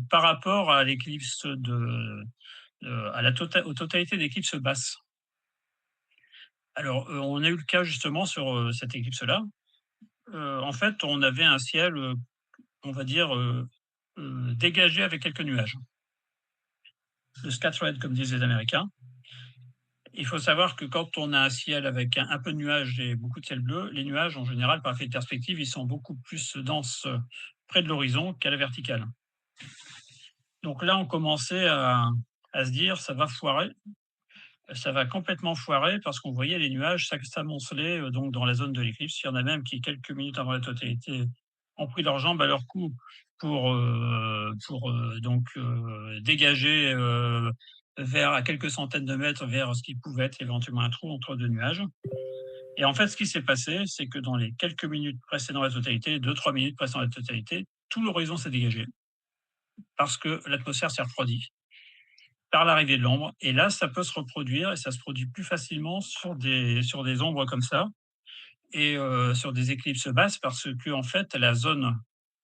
par rapport à l'éclipse aux totalités d'éclipses basses. Alors, on a eu le cas justement sur cette éclipse-là. En fait, on avait un ciel, on va dire, dégagé avec quelques nuages. Le scattered, comme disent les Américains. Il faut savoir que quand on a un ciel avec un peu de nuages et beaucoup de ciel bleu, les nuages, en général, par effet de perspective, ils sont beaucoup plus denses près de l'horizon qu'à la verticale. Donc là, on commençait à se dire, ça va foirer. Ça va complètement foirer parce qu'on voyait les nuages s'amonceler donc dans la zone de l'éclipse. Il y en a même qui, quelques minutes avant la totalité, ont pris leurs jambes à leur cou pour dégager à quelques centaines de mètres vers ce qui pouvait être éventuellement un trou entre deux nuages. Et en fait, ce qui s'est passé, c'est que dans les quelques minutes précédant la totalité, 2-3 minutes précédant la totalité, tout l'horizon s'est dégagé parce que l'atmosphère s'est refroidie par l'arrivée de l'ombre. Et là, ça peut se reproduire et ça se produit plus facilement sur des ombres comme ça et sur des éclipses basses parce que en fait, la zone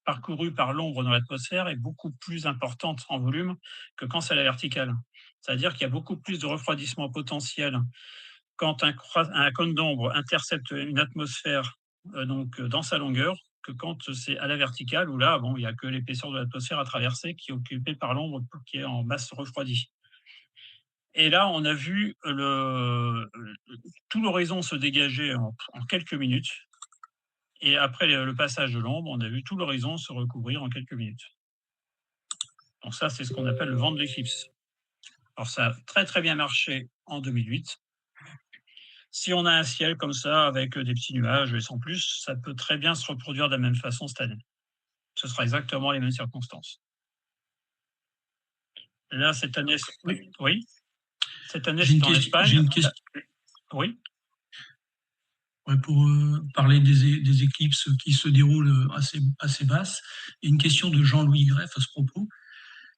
parcourue par l'ombre dans l'atmosphère est beaucoup plus importante en volume que quand c'est à la verticale. C'est-à-dire qu'il y a beaucoup plus de refroidissement potentiel quand un cône d'ombre intercepte une atmosphère dans sa longueur que quand c'est à la verticale où là, bon, il n'y a que l'épaisseur de l'atmosphère à traverser qui est occupée par l'ombre qui est en masse refroidie. Et là, on a vu tout l'horizon se dégager en quelques minutes. Et après le passage de l'ombre, on a vu tout l'horizon se recouvrir en quelques minutes. Donc ça, c'est ce qu'on appelle le vent de l'éclipse. Alors ça a très très bien marché en 2008. Si on a un ciel comme ça, avec des petits nuages et sans plus, ça peut très bien se reproduire de la même façon cette année. Ce sera exactement les mêmes circonstances. Là, cette année, oui. Cette année, c'est en Espagne. J'ai une question. Oui. Ouais, pour parler des éclipses qui se déroulent assez basses, il y a une question de Jean-Louis Greff à ce propos,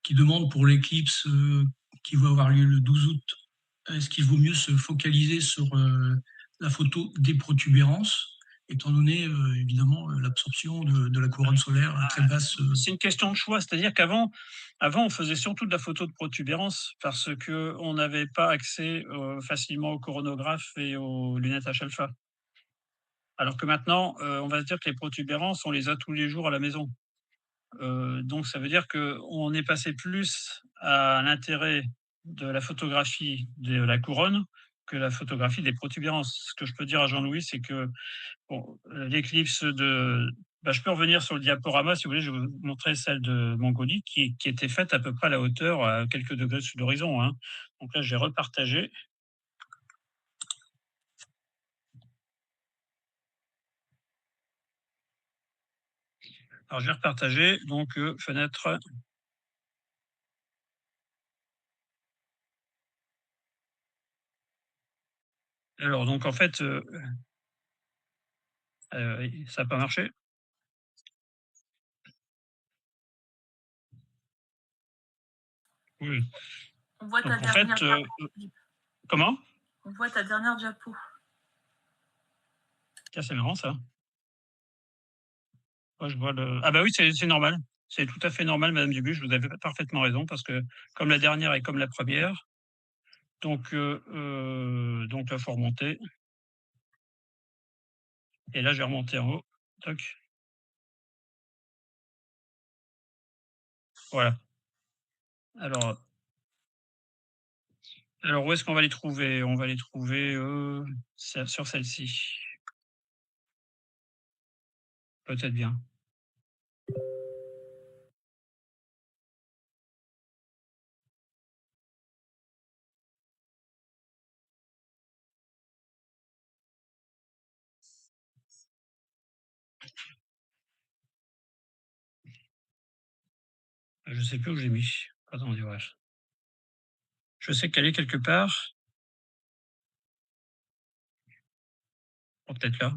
qui demande pour l'éclipse qui va avoir lieu le 12 août, est-ce qu'il vaut mieux se focaliser sur la photo des protubérances, étant donné évidemment l'absorption de la couronne solaire à très basse. C'est une question de choix, c'est-à-dire qu'avant, on faisait surtout de la photo de protubérance parce qu'on n'avait pas accès facilement au coronographe et aux lunettes H-alpha. Alors que maintenant, on va se dire que les protubérances, on les a tous les jours à la maison. Donc ça veut dire qu'on est passé plus à l'intérêt de la photographie de la couronne que la photographie des protubérances. Ce que je peux dire à Jean-Louis, c'est que bon, l'éclipse je peux revenir sur le diaporama, si vous voulez, je vais vous montrer celle de Mongolie qui était faite à peu près à la hauteur, à quelques degrés sous l'horizon, hein. Donc là, j'ai repartagé. Alors, je vais repartager, donc fenêtre. Alors, donc en fait, ça n'a pas marché. Oui. On voit ta Donc en fait, dernière. comment? On voit ta dernière diapo. Tiens, c'est marrant ça. Moi, je vois le. Ah bah oui, c'est normal. C'est tout à fait normal, Madame Dubuche, vous avez parfaitement raison, parce que comme la dernière et comme la première, donc là, il faut remonter. Et là, je vais remonter en haut. Toc. Voilà. Alors où est-ce qu'on va les trouver? On va les trouver sur celle-ci. Peut-être bien. Je sais plus où j'ai mis. Attendez, ouais. Je sais qu'elle est quelque part. Oh, peut-être là,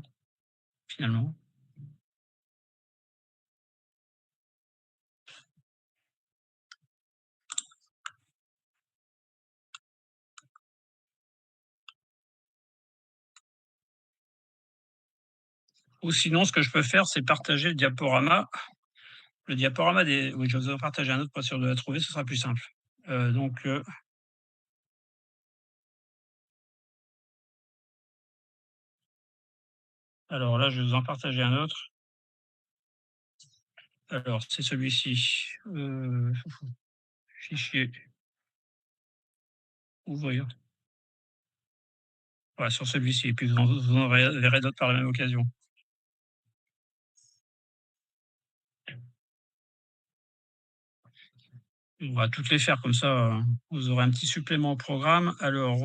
finalement. Ou sinon, ce que je peux faire, c'est partager le diaporama. Le diaporama des. Oui, je vais vous partager un autre pour être sûr de la trouver, ce sera plus simple. Alors là, je vais vous en partager un autre. Alors, c'est celui-ci. Fichier. Ouvrir. Voilà, sur celui-ci. Et puis vous en verrez d'autres par la même occasion. On va toutes les faire comme ça, vous aurez un petit supplément au programme. Alors,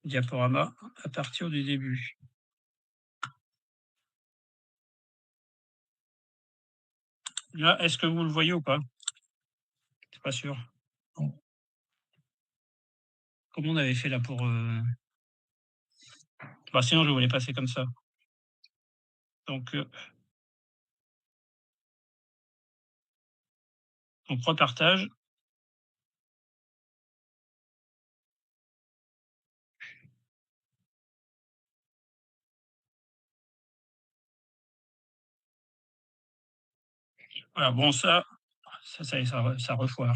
diaporama à partir du début. Là, est-ce que vous le voyez ou pas? C'est pas sûr. Comment on avait fait là pour sinon je vais vous les passer comme ça. Donc on repartage. Voilà, bon ça refoire.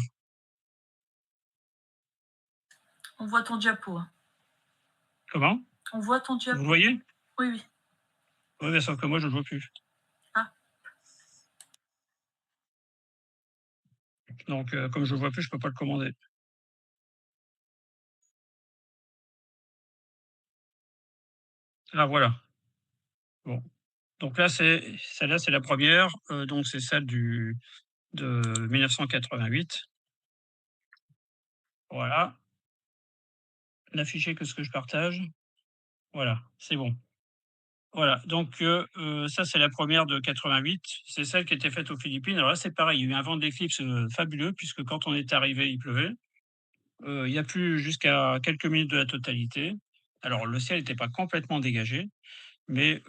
On voit ton diapo, hein. Comment? On voit ton Vous diapo. le voyez? Oui, oui. Oui, mais sauf que moi je le vois plus. Ah. Donc comme je le vois plus, je peux pas le commander. Ah voilà. Bon. Donc là, celle-là, c'est la première, donc c'est celle de 1988. Voilà. N'afficher que ce que je partage. Voilà, c'est bon. Voilà, donc ça, c'est la première de 88. C'est celle qui était faite aux Philippines. Alors là, c'est pareil, il y a eu un vent d'éclipse, fabuleux puisque quand on est arrivé, il pleuvait. Il y a plu jusqu'à quelques minutes de la totalité. Alors le ciel n'était pas complètement dégagé, mais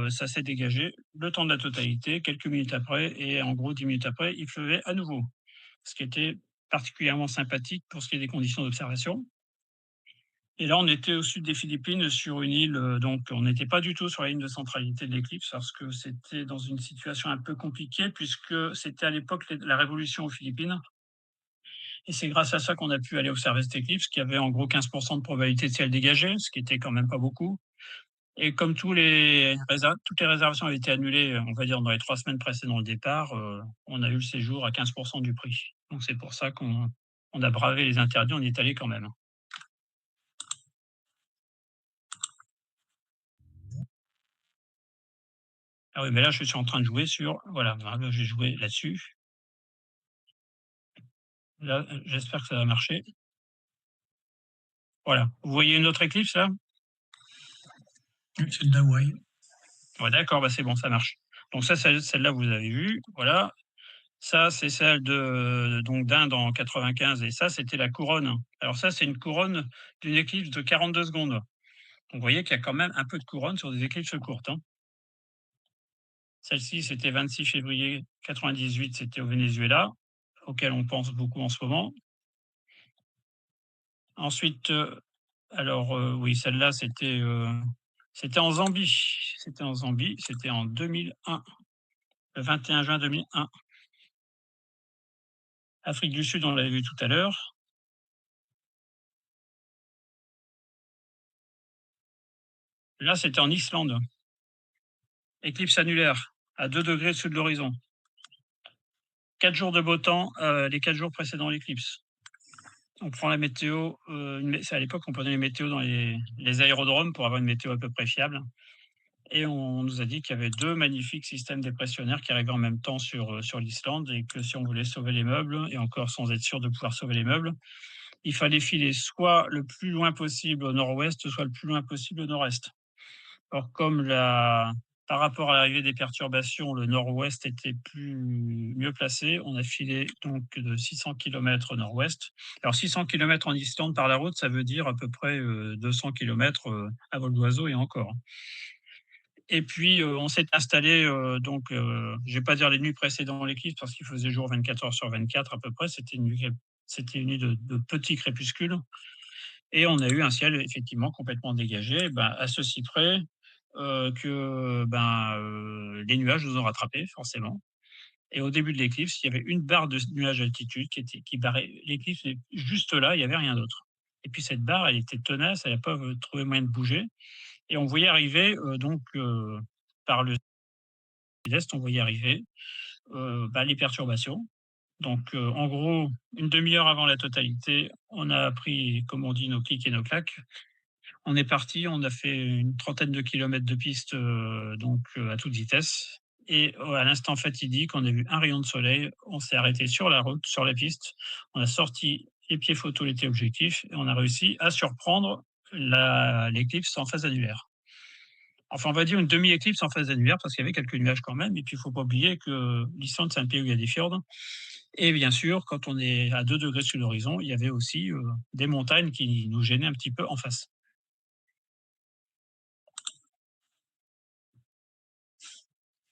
ça s'est dégagé le temps de la totalité, quelques minutes après et en gros 10 minutes après, il pleuvait à nouveau. Ce qui était particulièrement sympathique pour ce qui est des conditions d'observation. Et là, on était au sud des Philippines sur une île, donc on n'était pas du tout sur la ligne de centralité de l'éclipse parce que c'était dans une situation un peu compliquée puisque c'était à l'époque la révolution aux Philippines. Et c'est grâce à ça qu'on a pu aller observer cette éclipse qui avait en gros 15 de probabilité de ciel dégagé, ce qui était quand même pas beaucoup. Et comme toutes les réservations avaient été annulées, on va dire dans les 3 semaines précédant le départ, on a eu le séjour à 15 du prix. Donc c'est pour ça qu'on a bravé les interdits, on y est allé quand même. Ah oui, mais là, je suis en train de jouer sur voilà, là, j'ai joué là-dessus. Là, j'espère que ça va marcher. Voilà. Vous voyez une autre éclipse là? Oui, c'est d'Hawaï. Ouais, d'accord, bah, c'est bon, ça marche. Donc ça, celle-là, vous avez vu, voilà. Ça, c'est celle donc d'Inde en 95 et ça, c'était la couronne. Alors ça, c'est une couronne d'une éclipse de 42 secondes. Donc vous voyez qu'il y a quand même un peu de couronne sur des éclipses courtes, hein. Celle-ci, c'était 26 février 98, c'était au Venezuela, auquel on pense beaucoup en ce moment. Ensuite, alors, oui, celle-là, c'était en Zambie. C'était en Zambie, c'était en 2001, le 21 juin 2001. Afrique du Sud, on l'avait vu tout à l'heure. Là, c'était en Islande. Éclipse annulaire à 2 degrés au-dessus de l'horizon. 4 jours de beau temps, les 4 jours précédant l'éclipse. On prend la météo, c'est à l'époque, on prenait les météos dans les aérodromes pour avoir une météo à peu près fiable. Et on nous a dit qu'il y avait 2 magnifiques systèmes dépressionnaires qui arrivaient en même temps sur l'Islande et que si on voulait sauver les meubles, et encore sans être sûr de pouvoir sauver les meubles, il fallait filer soit le plus loin possible au nord-ouest, soit le plus loin possible au nord-est. Or, comme par rapport à l'arrivée des perturbations, le nord-ouest était mieux placé, on a filé donc de 600 km nord-ouest. Alors 600 km en Islande par la route, ça veut dire à peu près 200 km à vol d'oiseau et encore. Et puis, on s'est installé, donc, je vais pas dire les nuits précédant l'éclipse parce qu'il faisait jour 24 heures sur 24 à peu près. C'était une nuit de petit crépuscule et on a eu un ciel effectivement complètement dégagé, à ceci près, que, les nuages nous ont rattrapés forcément. Et au début de l'éclipse, il y avait une barre de nuages d'altitude qui barrait l'éclipse, et juste là, il y avait rien d'autre. Et puis cette barre, elle était tenace, elle a pas, trouvé moyen de bouger et on voyait arriver, par le sud-est, on voyait arriver, les perturbations. Donc, en gros, une demi-heure avant la totalité, on a pris, comme on dit, nos clics et nos claques. On est parti, on a fait une trentaine de kilomètres de piste, à toute vitesse et à l'instant fatidique, on a vu un rayon de soleil, on s'est arrêté sur la route, sur la piste, on a sorti les pieds photo, les téléobjectifs et on a réussi à surprendre l'éclipse en phase annulaire. Enfin, on va dire une demi-éclipse en phase annulaire parce qu'il y avait quelques nuages quand même et puis il faut pas oublier que l'Islande, c'est un pays où il y a des fjords et bien sûr, quand on est à 2 degrés sous l'horizon, il y avait aussi, des montagnes qui nous gênaient un petit peu en face.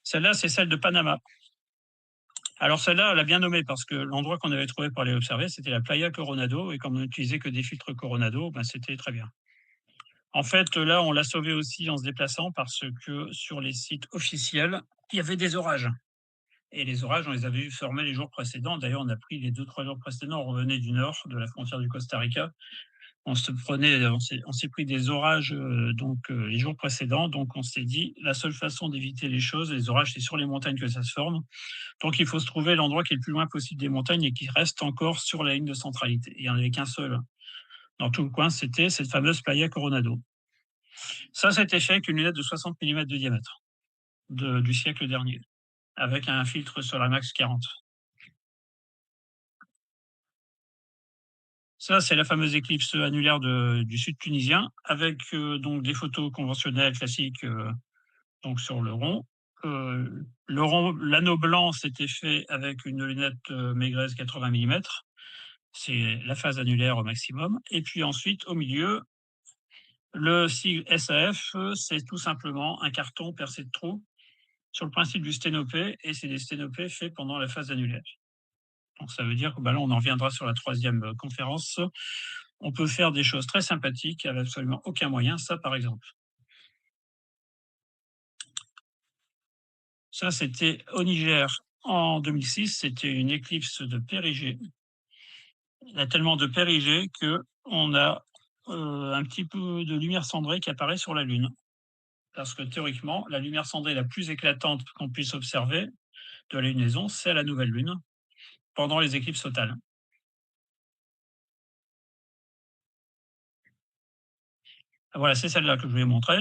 Celle-là, c'est celle de Panama. Alors celle-là, elle a bien nommé parce que l'endroit qu'on avait trouvé pour aller observer, c'était la Playa Coronado et comme on n'utilisait que des filtres Coronado, c'était très bien. En fait, là, on l'a sauvé aussi en se déplaçant parce que sur les sites officiels, il y avait des orages. Et les orages, on les avait vus former les jours précédents. D'ailleurs, on a pris les 2-3 jours précédents, on revenait du nord, de la frontière du Costa Rica. On s'est pris des orages les jours précédents. Donc, on s'est dit, la seule façon d'éviter les choses, les orages, c'est sur les montagnes que ça se forme. Donc, il faut se trouver l'endroit qui est le plus loin possible des montagnes et qui reste encore sur la ligne de centralité. Et il n'y en avait qu'un seul dans tout le coin, c'était cette fameuse Playa Coronado. Ça, c'était fait avec une lunette de 60 mm de diamètre du siècle dernier, avec un filtre Solamax 40. Ça, c'est la fameuse éclipse annulaire du sud tunisien, avec donc des photos conventionnelles classiques donc sur le rond. L'anneau blanc, s'était fait avec une lunette Megrez 80 mm. C'est la phase annulaire au maximum. Et puis ensuite, au milieu, le sigle SAF, c'est tout simplement un carton percé de trous sur le principe du sténopé, et c'est des sténopés faits pendant la phase annulaire. Donc ça veut dire que là, on en reviendra sur la 3e conférence. On peut faire des choses très sympathiques avec absolument aucun moyen, ça par exemple. Ça, c'était au Niger en 2006, c'était une éclipse de périgée. Il y a tellement de périgée qu'on a un petit peu de lumière cendrée qui apparaît sur la Lune. Parce que théoriquement, la lumière cendrée la plus éclatante qu'on puisse observer de la lunaison, c'est la nouvelle Lune, pendant les éclipses totales. Voilà, c'est celle-là que je voulais montrer.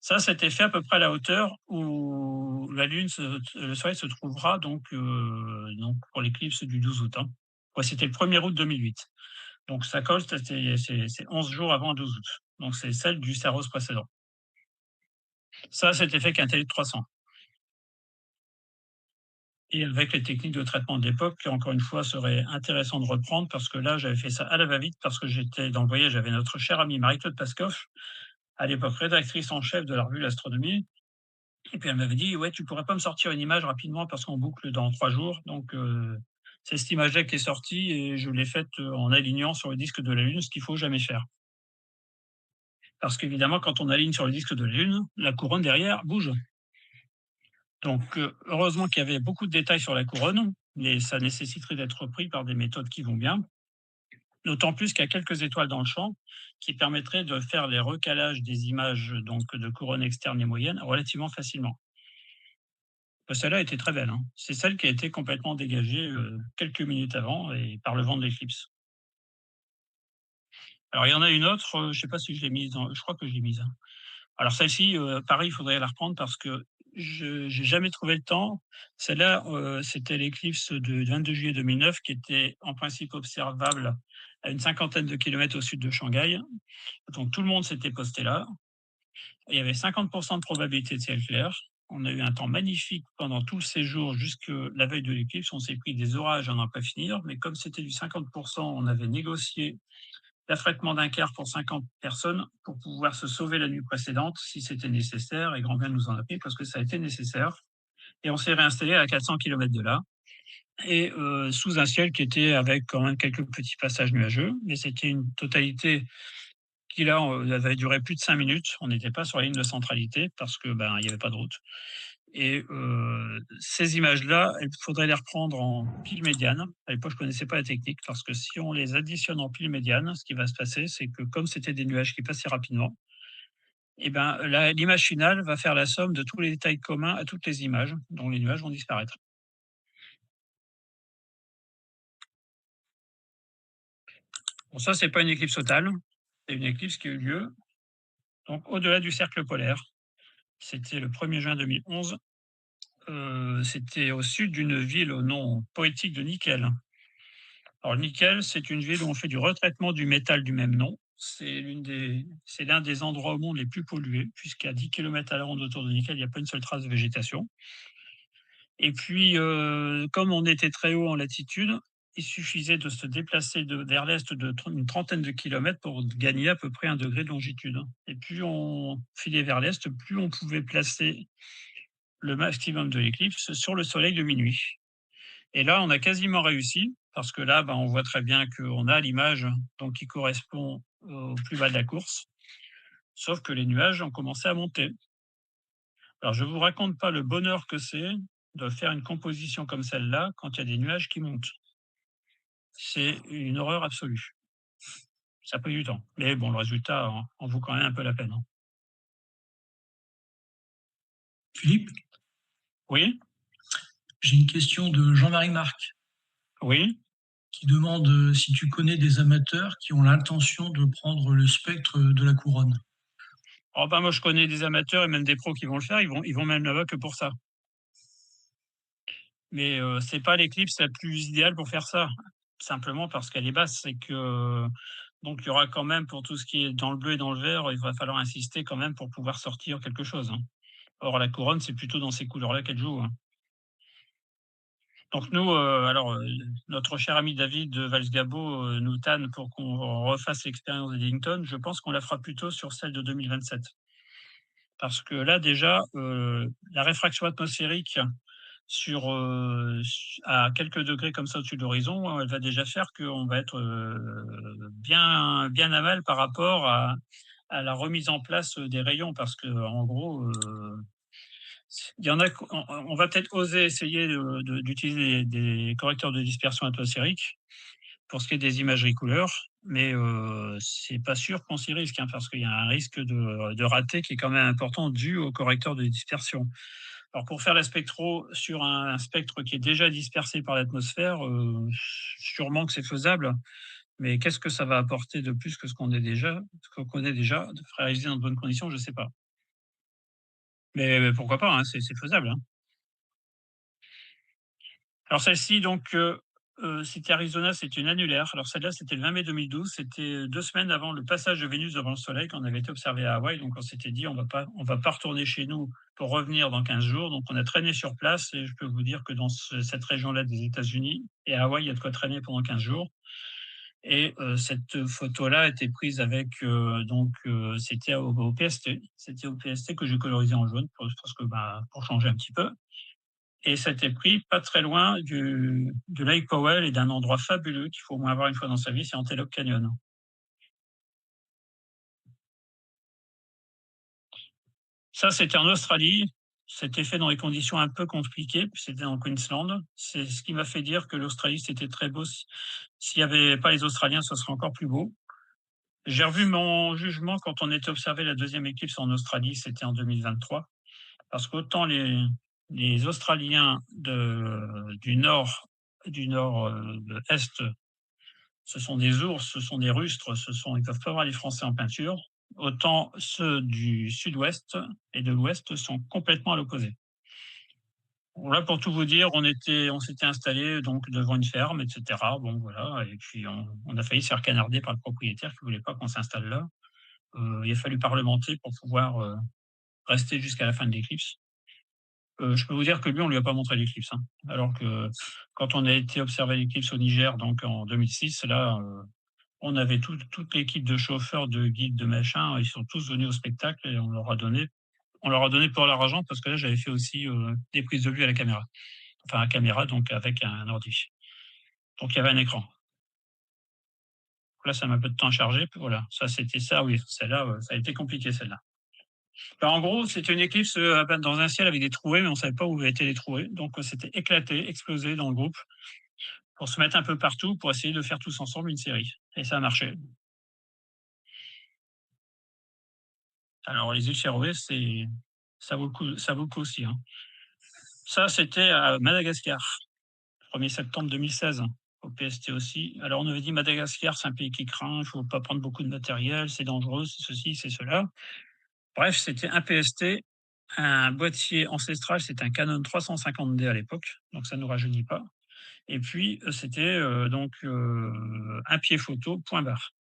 Ça, c'était fait à peu près à la hauteur où le soleil se trouvera donc pour l'éclipse du 12 août. Ouais, c'était le 1er août 2008. Donc ça colle, c'est 11 jours avant le 12 août. Donc c'est celle du Saros précédent. Ça, c'était fait avec un télé de 300. Et avec les techniques de traitement de l'époque, qui encore une fois serait intéressant de reprendre, parce que là, j'avais fait ça à la va-vite, parce que j'étais dans le voyage, j'avais notre chère amie Marie-Claude Paskov, à l'époque rédactrice en chef de la revue L'Astronomie. Et puis elle m'avait dit, ouais, tu pourrais pas me sortir une image rapidement parce qu'on boucle dans 3 jours. Donc c'est cette image-là qui est sortie et je l'ai faite en alignant sur le disque de la Lune, ce qu'il faut jamais faire. Parce qu'évidemment, quand on aligne sur le disque de la Lune, la couronne derrière bouge. Donc heureusement qu'il y avait beaucoup de détails sur la couronne, mais ça nécessiterait d'être repris par des méthodes qui vont bien. D'autant plus qu'il y a quelques étoiles dans le champ qui permettraient de faire les recalages des images donc de couronne externe et moyenne relativement facilement. Celle-là était très belle. C'est celle qui a été complètement dégagée quelques minutes avant et par le vent de l'éclipse. Alors il y en a une autre, je ne sais pas si je l'ai mise, je crois que je l'ai mise. Alors celle-ci, pareil, il faudrait la reprendre parce que je n'ai jamais trouvé le temps. Celle-là, c'était l'éclipse du 22 juillet 2009 qui était en principe observable à une 50aine de kilomètres au sud de Shanghai. Donc tout le monde s'était posté là. Il y avait 50% de probabilité de ciel clair. On a eu un temps magnifique pendant tout le séjour jusque la veille de l'éclipse. On s'est pris des orages à n'en pas finir, mais comme c'était du 50%, on avait négocié l'affrètement d'un quart pour 50 personnes pour pouvoir se sauver la nuit précédente si c'était nécessaire, et grand bien nous en a pris parce que ça a été nécessaire. Et on s'est réinstallé à 400 km de là, et sous un ciel qui était avec quand même quelques petits passages nuageux, mais c'était une totalité qui là avait duré plus de 5 minutes. On n'était pas sur la ligne de centralité parce que il n'y avait pas de route. Et ces images-là, il faudrait les reprendre en pile médiane. À l'époque, je ne connaissais pas la technique parce que si on les additionne en pile médiane, ce qui va se passer, c'est que comme c'était des nuages qui passaient rapidement, et l'image finale va faire la somme de tous les détails communs à toutes les images, dont les nuages vont disparaître. Bon, ça, c'est pas une éclipse totale, c'est une éclipse qui a eu lieu donc au-delà du cercle polaire. C'était le 1er juin 2011. C'était au sud d'une ville au nom poétique de Nickel. Alors Nickel, c'est une ville où on fait du retraitement du métal du même nom. C'est l'un des endroits au monde les plus pollués, puisqu'à 10 km à la ronde autour de Nickel, il n'y a pas une seule trace de végétation. Et puis, comme on était très haut en latitude, il suffisait de se déplacer vers l'est une trentaine de kilomètres pour gagner à peu près 1 degré de longitude. Et plus on filait vers l'est, plus on pouvait placer le maximum de l'éclipse sur le soleil de minuit. Et là, on a quasiment réussi, parce que là, on voit très bien qu'on a l'image donc, qui correspond au plus bas de la course, sauf que les nuages ont commencé à monter. Alors, je ne vous raconte pas le bonheur que c'est de faire une composition comme celle-là quand il y a des nuages qui montent. C'est une horreur absolue. Ça a pris du temps, mais bon, le résultat en vaut quand même un peu la peine, hein. Philippe, Oui? j'ai une question de Jean-Marie Marc Oui? qui demande si tu connais des amateurs qui ont l'intention de prendre le spectre de la couronne. Oh bah, moi je connais des amateurs et même des pros qui vont le faire, ils vont même là-bas que pour ça. Mais c'est pas l'éclipse la plus idéale pour faire ça, simplement parce qu'elle est basse. C'est que donc il y aura quand même pour tout ce qui est dans le bleu et dans le vert, il va falloir insister quand même pour pouvoir sortir quelque chose, hein. Or la couronne, c'est plutôt dans ces couleurs-là qu'elle joue, hein. Donc nous, notre cher ami David Valsgabo, nous tanne pour qu'on refasse l'expérience d'Eddington. Je pense qu'on la fera plutôt sur celle de 2027. Parce que là déjà, la réfraction atmosphérique sur, à quelques degrés comme ça au-dessus de l'horizon, elle va déjà faire qu'on va être, bien à mal par rapport à la remise en place, des rayons. Parce qu'en gros, il y en a on va peut-être oser essayer d'utiliser des correcteurs de dispersion atmosphérique pour ce qui est des imageries couleurs, mais c'est pas sûr qu'on s'y risque, hein, parce qu'il y a un risque de raté qui est quand même important dû aux correcteurs de dispersion. Alors pour faire la spectro sur un spectre qui est déjà dispersé par l'atmosphère, sûrement que c'est faisable, mais qu'est-ce que ça va apporter de plus que ce qu'on connaît déjà, de réaliser dans de bonnes conditions, je sais pas. Mais pourquoi pas, hein, c'est faisable, hein. Alors celle-ci donc, c'était Arizona, c'était une annulaire. Alors celle-là, c'était le 20 mai 2012, c'était 2 semaines avant le passage de Vénus devant le Soleil qu'on avait été observé à Hawaï. Donc on s'était dit: on va pas retourner chez nous pour revenir dans 15 jours». Donc on a traîné sur place et je peux vous dire que dans cette région-là des États-Unis et à Hawaï, il y a de quoi traîner pendant 15 jours. Et cette photo-là a été prise avec, c'était au PST. C'était au PST que j'ai colorisé en jaune parce que, bah, pour changer un petit peu. Et ça a été pris pas très loin de Lake Powell et d'un endroit fabuleux qu'il faut au moins voir une fois dans sa vie, c'est Antelope Canyon. Ça, c'était en Australie. C'était fait dans des conditions un peu compliquées, puis c'était en Queensland. C'est ce qui m'a fait dire que l'Australie, c'était très beau. S'il n'y avait pas les Australiens, ce serait encore plus beau. J'ai revu mon jugement quand on était observé la deuxième éclipse en Australie, c'était en 2023. Parce qu'autant les Australiens du nord-est, ce sont des ours, ce sont des rustres, ils peuvent pas voir les Français en peinture. Autant ceux du sud-ouest et de l'ouest sont complètement à l'opposé. Bon, là, pour tout vous dire, on s'était installé donc devant une ferme, etc. Bon, voilà, et puis on a failli se faire canarder par le propriétaire qui voulait pas qu'on s'installe là. Il a fallu parlementer pour pouvoir rester jusqu'à la fin de l'éclipse. Je peux vous dire que lui, on lui a pas montré l'éclipse, hein. Alors que quand on a été observer l'éclipse au Niger, donc en 2006, là, on avait toute l'équipe de chauffeurs, de guides, de machin, ils sont tous venus au spectacle et on leur a donné pour leur argent parce que là, j'avais fait aussi, des prises de vue à la caméra. Enfin, à caméra, donc avec un ordi. Donc il y avait un écran. Là, ça m'a un peu de temps à charger, puis voilà. Ça, c'était ça, oui, celle-là, ça a été compliqué, celle-là. Bah, en gros, c'était une éclipse, dans un ciel avec des trouées, mais on savait pas où étaient les trouées. Donc, c'était éclaté, explosé dans le groupe pour se mettre un peu partout, pour essayer de faire tous ensemble une série. Et ça a marché. Alors, les îles Féroé, ça vaut le coup aussi, hein. Ça, c'était à Madagascar, 1er septembre 2016, au PST aussi. Alors, on avait dit Madagascar, c'est un pays qui craint, il faut pas prendre beaucoup de matériel, c'est dangereux, c'est ceci, c'est cela. Bref, c'était un PST, un boîtier ancestral, c'était un Canon 350D à l'époque, donc ça ne nous rajeunit pas. Et puis, c'était un pied photo, point barre.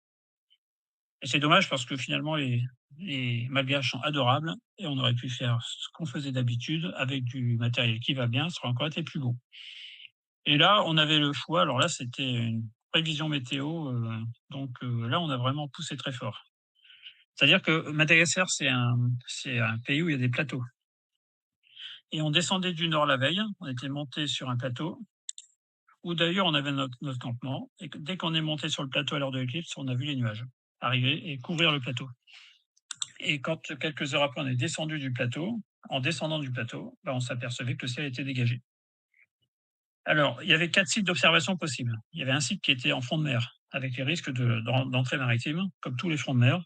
Et c'est dommage parce que finalement, les Malgaches sont adorables et on aurait pu faire ce qu'on faisait d'habitude avec du matériel qui va bien, ça aurait encore été plus beau. Et là, on avait le choix. Alors là, c'était une prévision météo, là, on a vraiment poussé très fort. C'est-à-dire que Madagascar, c'est un pays où il y a des plateaux. Et on descendait du nord la veille, on était monté sur un plateau, où d'ailleurs on avait notre campement, et dès qu'on est monté sur le plateau à l'heure de l'éclipse, on a vu les nuages arriver et couvrir le plateau. Et quand quelques heures après on est descendu du plateau, en descendant du plateau, on s'apercevait que le ciel était dégagé. Alors, il y avait 4 sites d'observation possibles. Il y avait un site qui était en front de mer, avec les risques d'entrée maritime, comme tous les fronts de mer.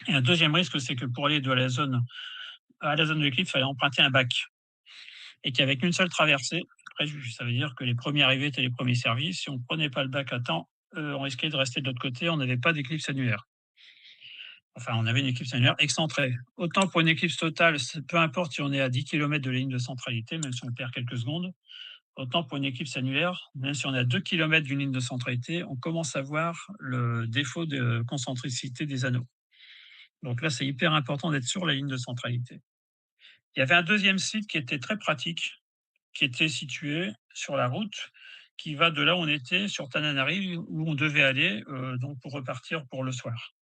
Et un deuxième risque, c'est que pour aller de la zone à la zone de l'éclipse, il fallait emprunter un bac. Et qu'avec une seule traversée, ça veut dire que les premiers arrivés étaient les premiers servis. Si on ne prenait pas le bac à temps, on risquait de rester de l'autre côté. On n'avait pas d'éclipse annulaire. Enfin, on avait une éclipse annulaire excentrée. Autant pour une éclipse totale, peu importe si on est à 10 km de la ligne de centralité, même si on perd quelques secondes, autant pour une éclipse annulaire, même si on est à 2 km d'une ligne de centralité, on commence à voir le défaut de concentricité des anneaux. Donc là, c'est hyper important d'être sur la ligne de centralité. Il y avait un deuxième site qui était très pratique, qui était situé sur la route qui va de là où on était, sur Tananarive, où on devait aller donc pour repartir pour le soir.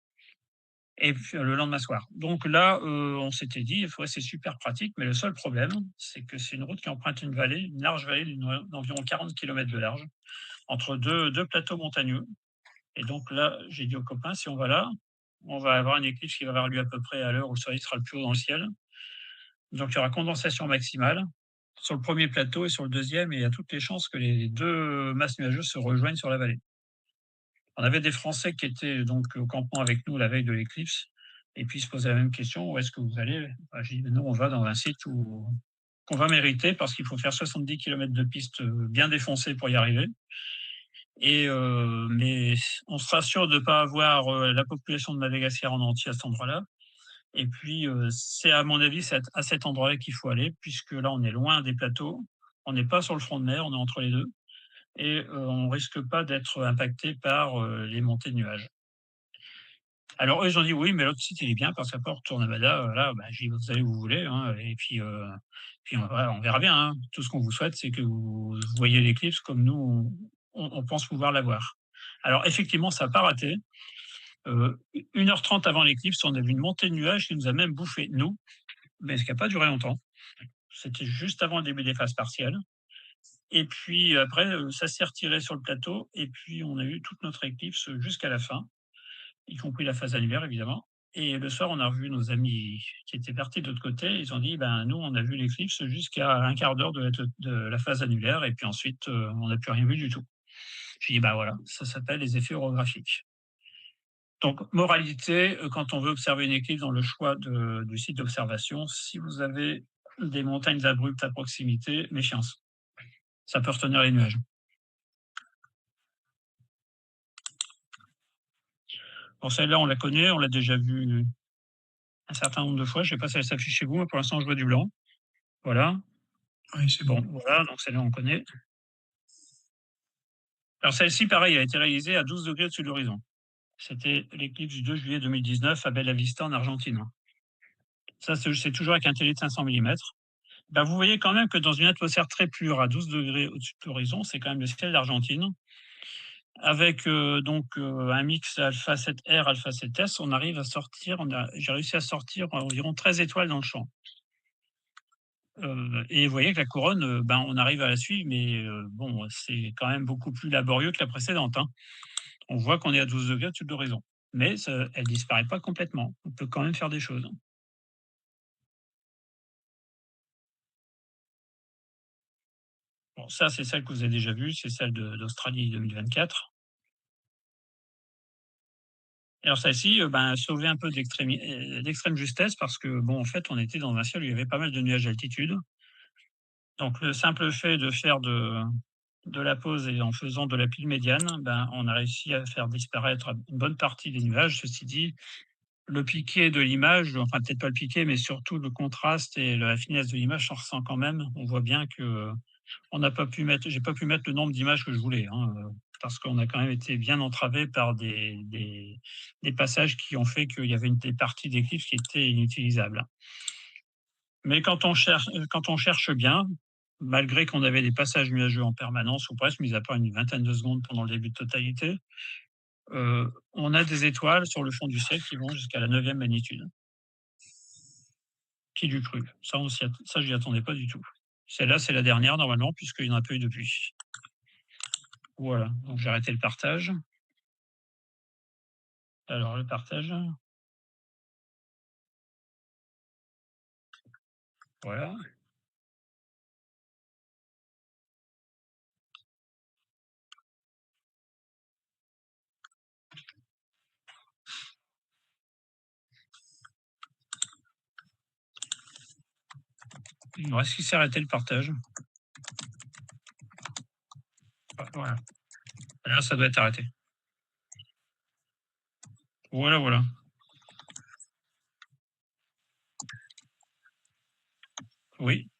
Et puis le lendemain soir. Donc là, on s'était dit, c'est super pratique, mais le seul problème, c'est que c'est une route qui emprunte une vallée, une large vallée d'environ 40 km de large, entre deux plateaux montagneux. Et donc là, j'ai dit aux copains, si on va là, on va avoir une éclipse qui va avoir lieu à peu près à l'heure où le soleil sera le plus haut dans le ciel. Donc il y aura condensation maximale sur le premier plateau et sur le deuxième, et il y a toutes les chances que les deux masses nuageuses se rejoignent sur la vallée. On avait des Français qui étaient donc au campement avec nous la veille de l'éclipse, et puis ils se posaient la même question, où est-ce que vous allez? J'ai dit, nous, on va dans un site qu'on va mériter, parce qu'il faut faire 70 km de piste bien défoncée pour y arriver. Mais on se rassure de ne pas avoir la population de Madagascar en entier à cet endroit-là. Et puis, c'est à mon avis, c'est à cet endroit-là qu'il faut aller, puisque là, on est loin des plateaux, on n'est pas sur le front de mer, on est entre les deux, et on risque pas d'être impacté par les montées de nuages. Alors eux, ils ont dit: «Oui, mais l'autre site, il est bien parce qu'après on retourne à Mada, voilà». J'ai dit: «Vous allez où vous voulez, hein, et puis voilà, on verra bien, hein. Tout ce qu'on vous souhaite, c'est que vous voyez l'éclipse comme nous, on pense pouvoir la voir». Alors effectivement, ça n'a pas raté. 1h30 avant l'éclipse, on a vu une montée de nuages qui nous a même bouffé, nous, mais ce qui n'a pas duré longtemps. C'était juste avant le début des phases partielles. Et puis après, ça s'est retiré sur le plateau, et puis on a eu toute notre éclipse jusqu'à la fin, y compris la phase annulaire évidemment. Et le soir, on a revu nos amis qui étaient partis de l'autre côté. Ils ont dit, nous, on a vu l'éclipse jusqu'à un quart d'heure de la phase annulaire, et puis ensuite, on n'a plus rien vu du tout. J'ai dit, voilà, ça s'appelle les effets orographiques. Donc, moralité, quand on veut observer une éclipse dans le choix du site d'observation, si vous avez des montagnes abruptes à proximité, méfiance. Ça peut retenir les nuages. Bon, celle-là, on la connaît, on l'a déjà vue un certain nombre de fois. Je ne sais pas si elle s'affiche chez vous, mais pour l'instant, je vois du blanc. Voilà. Oui, c'est bon. Voilà, donc celle-là, on connaît. Alors celle-ci, pareil, a été réalisée à 12 degrés au-dessus de l'horizon. C'était l'éclipse du 2 juillet 2019 à Bella Vista en Argentine. Ça, c'est toujours avec un télé de 500 mm. Vous voyez quand même que dans une atmosphère très pure à 12 degrés au-dessus de l'horizon, c'est quand même le ciel d'Argentine. Avec un mix alpha 7R, alpha 7S, on arrive à sortir, j'ai réussi à sortir environ 13 étoiles dans le champ. Et vous voyez que la couronne, on arrive à la suivre, mais c'est quand même beaucoup plus laborieux que la précédente, hein. On voit qu'on est à 12 degrés au-dessus de l'horizon. Mais elle disparaît pas complètement. On peut quand même faire des choses. Bon, ça, c'est celle que vous avez déjà vue, c'est celle d'Australie 2024. Alors celle-ci, sauvait un peu d'extrême justesse, parce que, en fait, on était dans un ciel où il y avait pas mal de nuages d'altitude. Donc le simple fait de faire de la pause, et en faisant de la pile médiane, on a réussi à faire disparaître une bonne partie des nuages. Ceci dit, le piqué de l'image, enfin peut-être pas le piqué, mais surtout le contraste et la finesse de l'image s'en ressent quand même. On voit bien que j'ai pas pu mettre le nombre d'images que je voulais, hein, parce qu'on a quand même été bien entravé par des passages qui ont fait qu'il y avait des parties d'éclipse qui étaient inutilisables. Mais quand on cherche bien, malgré qu'on avait des passages nuageux en permanence, ou presque, mis à part une vingtaine de secondes pendant le début de totalité, on a des étoiles sur le fond du ciel qui vont jusqu'à la 9e magnitude. Qui l'eût cru? Ça, je n'y attendais pas du tout. Celle-là, c'est la dernière normalement, puisqu'il n'y en a pas eu depuis. Voilà, donc j'ai arrêté le partage. Alors le partage. Voilà. Est-ce qu'il s'est arrêté le partage? Voilà. Là, ça doit être arrêté. Voilà, voilà. Oui.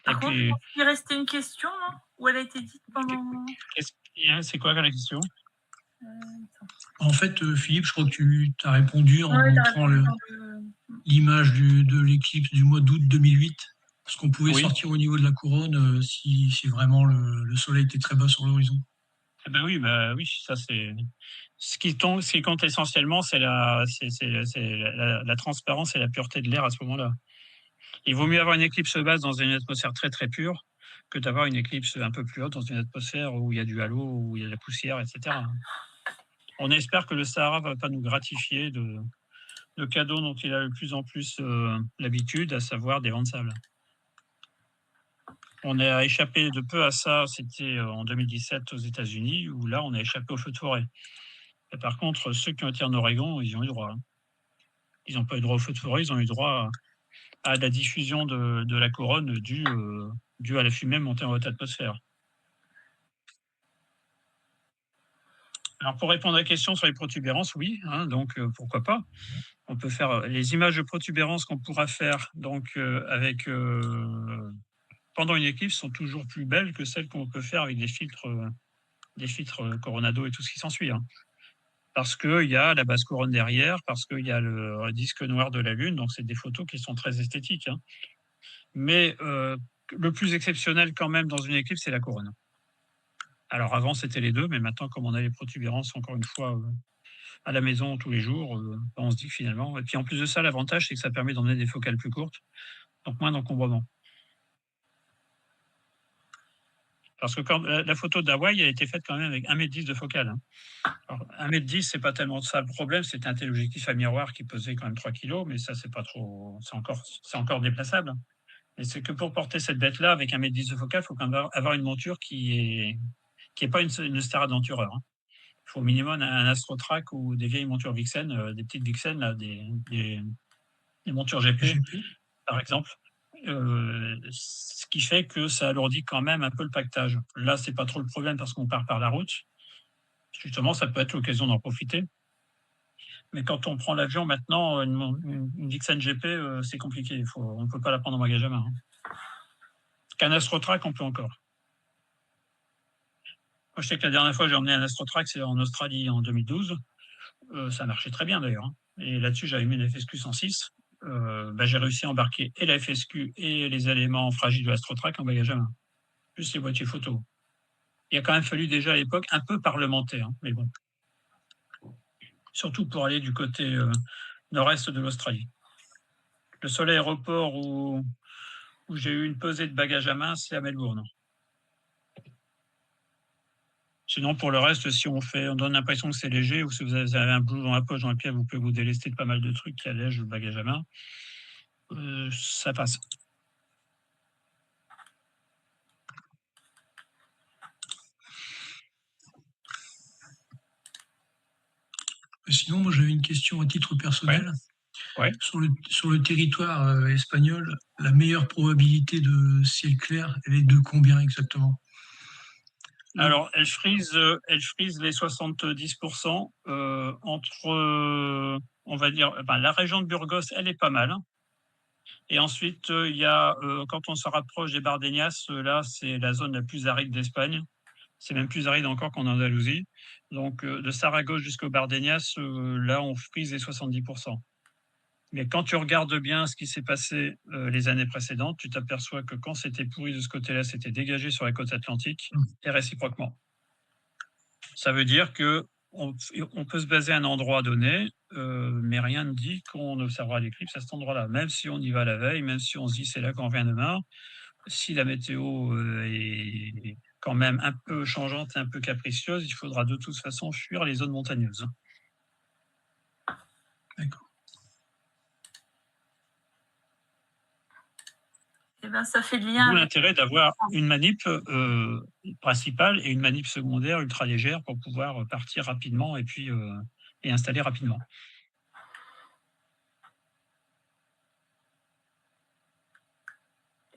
Par Et contre, puis, il restait une question, non? Ou elle a été dite pendant... c'est quoi la question? En fait, Philippe, je crois que tu as répondu en Ouais, t'as montrant répondu dans le... l'image de l'éclipse du mois d'août 2008, ce qu'on pouvait Oui. sortir au niveau de la couronne si vraiment le soleil était très bas sur l'horizon. Oui, ça c'est ce qui compte essentiellement, c'est la transparence et la pureté de l'air à ce moment-là. Il vaut mieux avoir une éclipse basse dans une atmosphère très très pure que d'avoir une éclipse un peu plus haute dans une atmosphère où il y a du halo, où il y a de la poussière, etc. On espère que le Sahara va pas nous gratifier de cadeaux dont il a de plus en plus l'habitude, à savoir des vents de sable. On a échappé de peu à ça, c'était en 2017 aux États-Unis, où là on a échappé aux feux de forêt. Et par contre, ceux qui ont été en Oregon, ils ont eu droit. Ils n'ont pas eu droit aux feux de forêt, ils ont eu droit à la diffusion de la couronne due à la fumée montée en haute atmosphère. Alors pour répondre à la question sur les protubérances, oui, donc pourquoi pas. On peut faire les images de protubérances qu'on pourra faire donc avec pendant une éclipse sont toujours plus belles que celles qu'on peut faire avec des filtres Coronado et tout ce qui s'ensuit. Parce qu'il y a la basse couronne derrière, parce qu'il y a le disque noir de la Lune, donc c'est des photos qui sont très esthétiques. Mais le plus exceptionnel quand même dans une éclipse, c'est la couronne. Alors avant, c'était les deux, mais maintenant, comme on a les protubérances, encore une fois, à la maison tous les jours, on se dit que finalement... Et puis en plus de ça, l'avantage, c'est que ça permet d'emmener des focales plus courtes, donc moins d'encombrement. Parce que quand la photo d'Hawaï a été faite quand même avec 1,10 m de focale. Alors, 1,10 m, c'est pas tellement ça le problème, c'était un téléobjectif à miroir qui pesait quand même 3 kg, mais ça, c'est pas trop, c'est encore déplaçable. Et c'est que pour porter cette bête-là avec 1,10 m de focale, il faut quand même avoir une monture qui est pas une Star Adventurer. Il faut au minimum un AstroTrack ou des vieilles montures Vixen, des petites Vixen, là, des montures GP, par exemple. Ce qui fait que ça alourdit quand même un peu le pactage. Là, c'est pas trop le problème parce qu'on part par la route. Justement, ça peut être l'occasion d'en profiter. Mais quand on prend l'avion maintenant, une Vixen GP, c'est compliqué. On ne peut pas la prendre en bagage à main. Qu'un AstroTrack, on peut encore. Moi, je sais que la dernière fois j'ai emmené un AstroTrack, c'est en Australie en 2012. Ça marchait très bien d'ailleurs. Et là-dessus, j'avais mis une FSQ 106. J'ai réussi à embarquer et la FSQ et les éléments fragiles de l'AstroTrack en bagage à main, plus les boîtiers photo. Il a quand même fallu déjà à l'époque un peu parlementer, mais bon. Surtout pour aller du côté nord-est de l'Australie. Le seul aéroport où j'ai eu une pesée de bagages à main, c'est à Melbourne. Sinon, pour le reste, si on donne l'impression que c'est léger, ou si vous avez un boulot dans la poche, dans le pied, vous pouvez vous délester de pas mal de trucs qui allègent le bagage à main. Ça passe. Sinon, moi j'avais une question à titre personnel. Ouais. Sur le territoire espagnol, la meilleure probabilité de ciel clair, elle est de combien exactement? Alors, elle frise les 70% entre, on va dire, la région de Burgos, elle est pas mal. Et ensuite, il y a, quand on se rapproche des Bardeñas, là, c'est la zone la plus aride d'Espagne. C'est même plus aride encore qu'en Andalousie. Donc, de Saragosse jusqu'au Bardeñas, là, on frise les 70%. Mais quand tu regardes bien ce qui s'est passé les années précédentes, tu t'aperçois que quand c'était pourri de ce côté-là, c'était dégagé sur la côte atlantique et réciproquement. Ça veut dire que on peut se baser à un endroit donné, mais rien ne dit qu'on observera l'éclipse à cet endroit-là. Même si on y va la veille, même si on se dit c'est là qu'on revient demain, si la météo est quand même un peu changeante et un peu capricieuse, il faudra de toute façon fuir les zones montagneuses. D'accord. Eh ben, ça fait le lien D'où avec l'intérêt d'avoir une manip principale et une manip secondaire ultra légère pour pouvoir partir rapidement et puis et installer rapidement.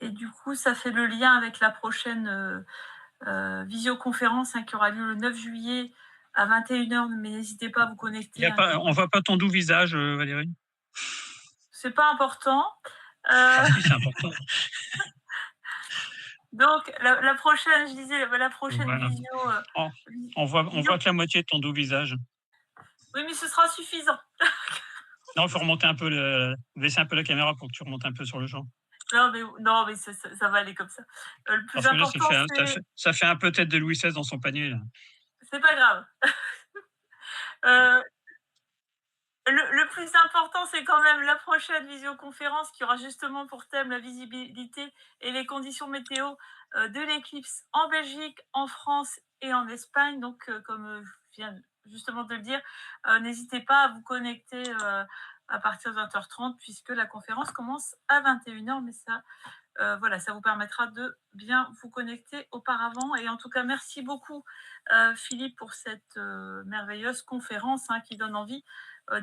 et du coup, ça fait le lien avec la prochaine visioconférence qui aura lieu le 9 juillet à 21h, mais n'hésitez pas à vous connecter. On voit pas ton doux visage, Valérie? C'est pas important. Ah si, c'est important. Donc, la prochaine, je disais, la prochaine Voilà. visio. On voit que la moitié de ton doux visage. Oui, mais ce sera suffisant. Non, il faut remonter un peu baisser un peu la caméra pour que tu remontes un peu sur le champ. Non, mais ça va aller comme ça. Le plus Parce que là, important, ça fait un peu tête de Louis XVI dans son panier, là. c'est pas grave. Le plus important, c'est quand même la prochaine visioconférence qui aura justement pour thème la visibilité et les conditions météo de l'éclipse en Belgique, en France et en Espagne. Donc, comme je viens justement de le dire, n'hésitez pas à vous connecter à partir de 20h30 puisque la conférence commence à 21h. Mais ça, voilà, ça vous permettra de bien vous connecter auparavant. Et en tout cas, merci beaucoup Philippe pour cette merveilleuse conférence qui donne envie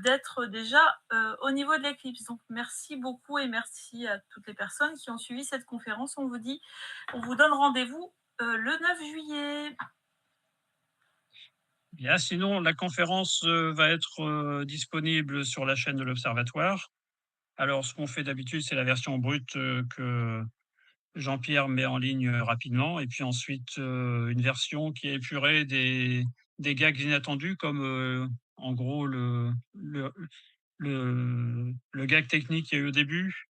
d'être déjà au niveau de l'éclipse. Donc merci beaucoup et merci à toutes les personnes qui ont suivi cette conférence. On vous donne rendez-vous le 9 juillet. Bien, sinon, la conférence va être disponible sur la chaîne de l'Observatoire. Alors, ce qu'on fait d'habitude, c'est la version brute que Jean-Pierre met en ligne rapidement, et puis ensuite une version qui est épurée des gags inattendus, comme en gros le gag technique qu'il y a eu au début,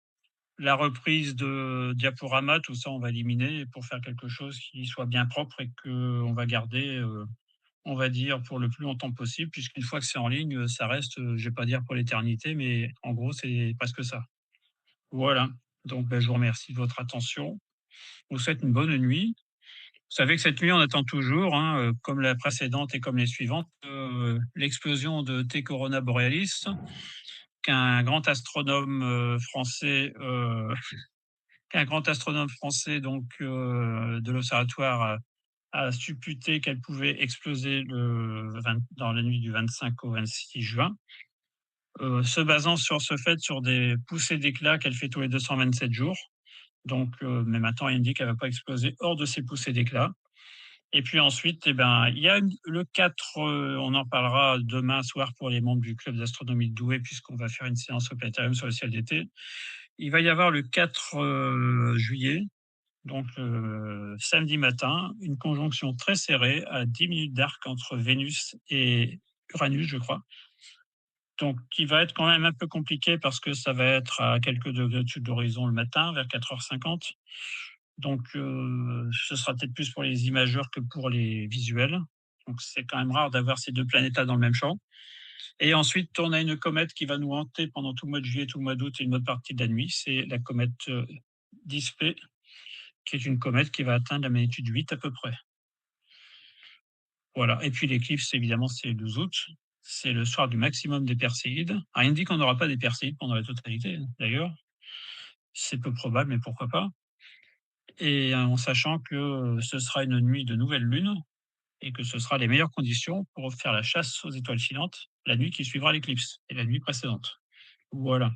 la reprise de diaporama, tout ça on va éliminer pour faire quelque chose qui soit bien propre et qu'on va garder, on va dire, pour le plus longtemps possible, puisqu'une fois que c'est en ligne, ça reste, je vais pas dire pour l'éternité, mais en gros, c'est presque ça. Voilà. Donc, je vous remercie de votre attention. Je vous souhaite une bonne nuit. Vous savez que cette nuit, on attend toujours, comme la précédente et comme les suivantes, l'explosion de T Corona Borealis, qu'un grand astronome français, donc de l'observatoire a supputé qu'elle pouvait exploser dans la nuit du 25 au 26 juin, se basant sur ce fait sur des poussées d'éclats qu'elle fait tous les 227 jours. Donc, mais maintenant, il indique qu'elle ne va pas exploser hors de ces poussées d'éclats. Et puis ensuite, il y a le 4, on en parlera demain soir pour les membres du club d'astronomie de Douai, puisqu'on va faire une séance au planétarium sur le ciel d'été. Il va y avoir le 4 juillet, donc samedi matin, une conjonction très serrée à 10 minutes d'arc entre Vénus et Uranus, je crois. Donc, qui va être quand même un peu compliqué parce que ça va être à quelques degrés au-dessus de l'horizon le matin, vers 4h50. Donc, ce sera peut-être plus pour les imageurs que pour les visuels. Donc, c'est quand même rare d'avoir ces deux planètes-là dans le même champ. Et ensuite, on a une comète qui va nous hanter pendant tout le mois de juillet, tout le mois d'août et une bonne partie de la nuit. C'est la comète Dispé, qui est une comète qui va atteindre la magnitude 8 à peu près. Voilà. Et puis l'éclipse, évidemment, c'est le 12 août. C'est le soir du maximum des Perséides. Rien ne dit qu'on n'aura pas des Perséides pendant la totalité, d'ailleurs. C'est peu probable, mais pourquoi pas. Et en sachant que ce sera une nuit de nouvelle lune et que ce sera les meilleures conditions pour faire la chasse aux étoiles filantes la nuit qui suivra l'éclipse et la nuit précédente. Voilà.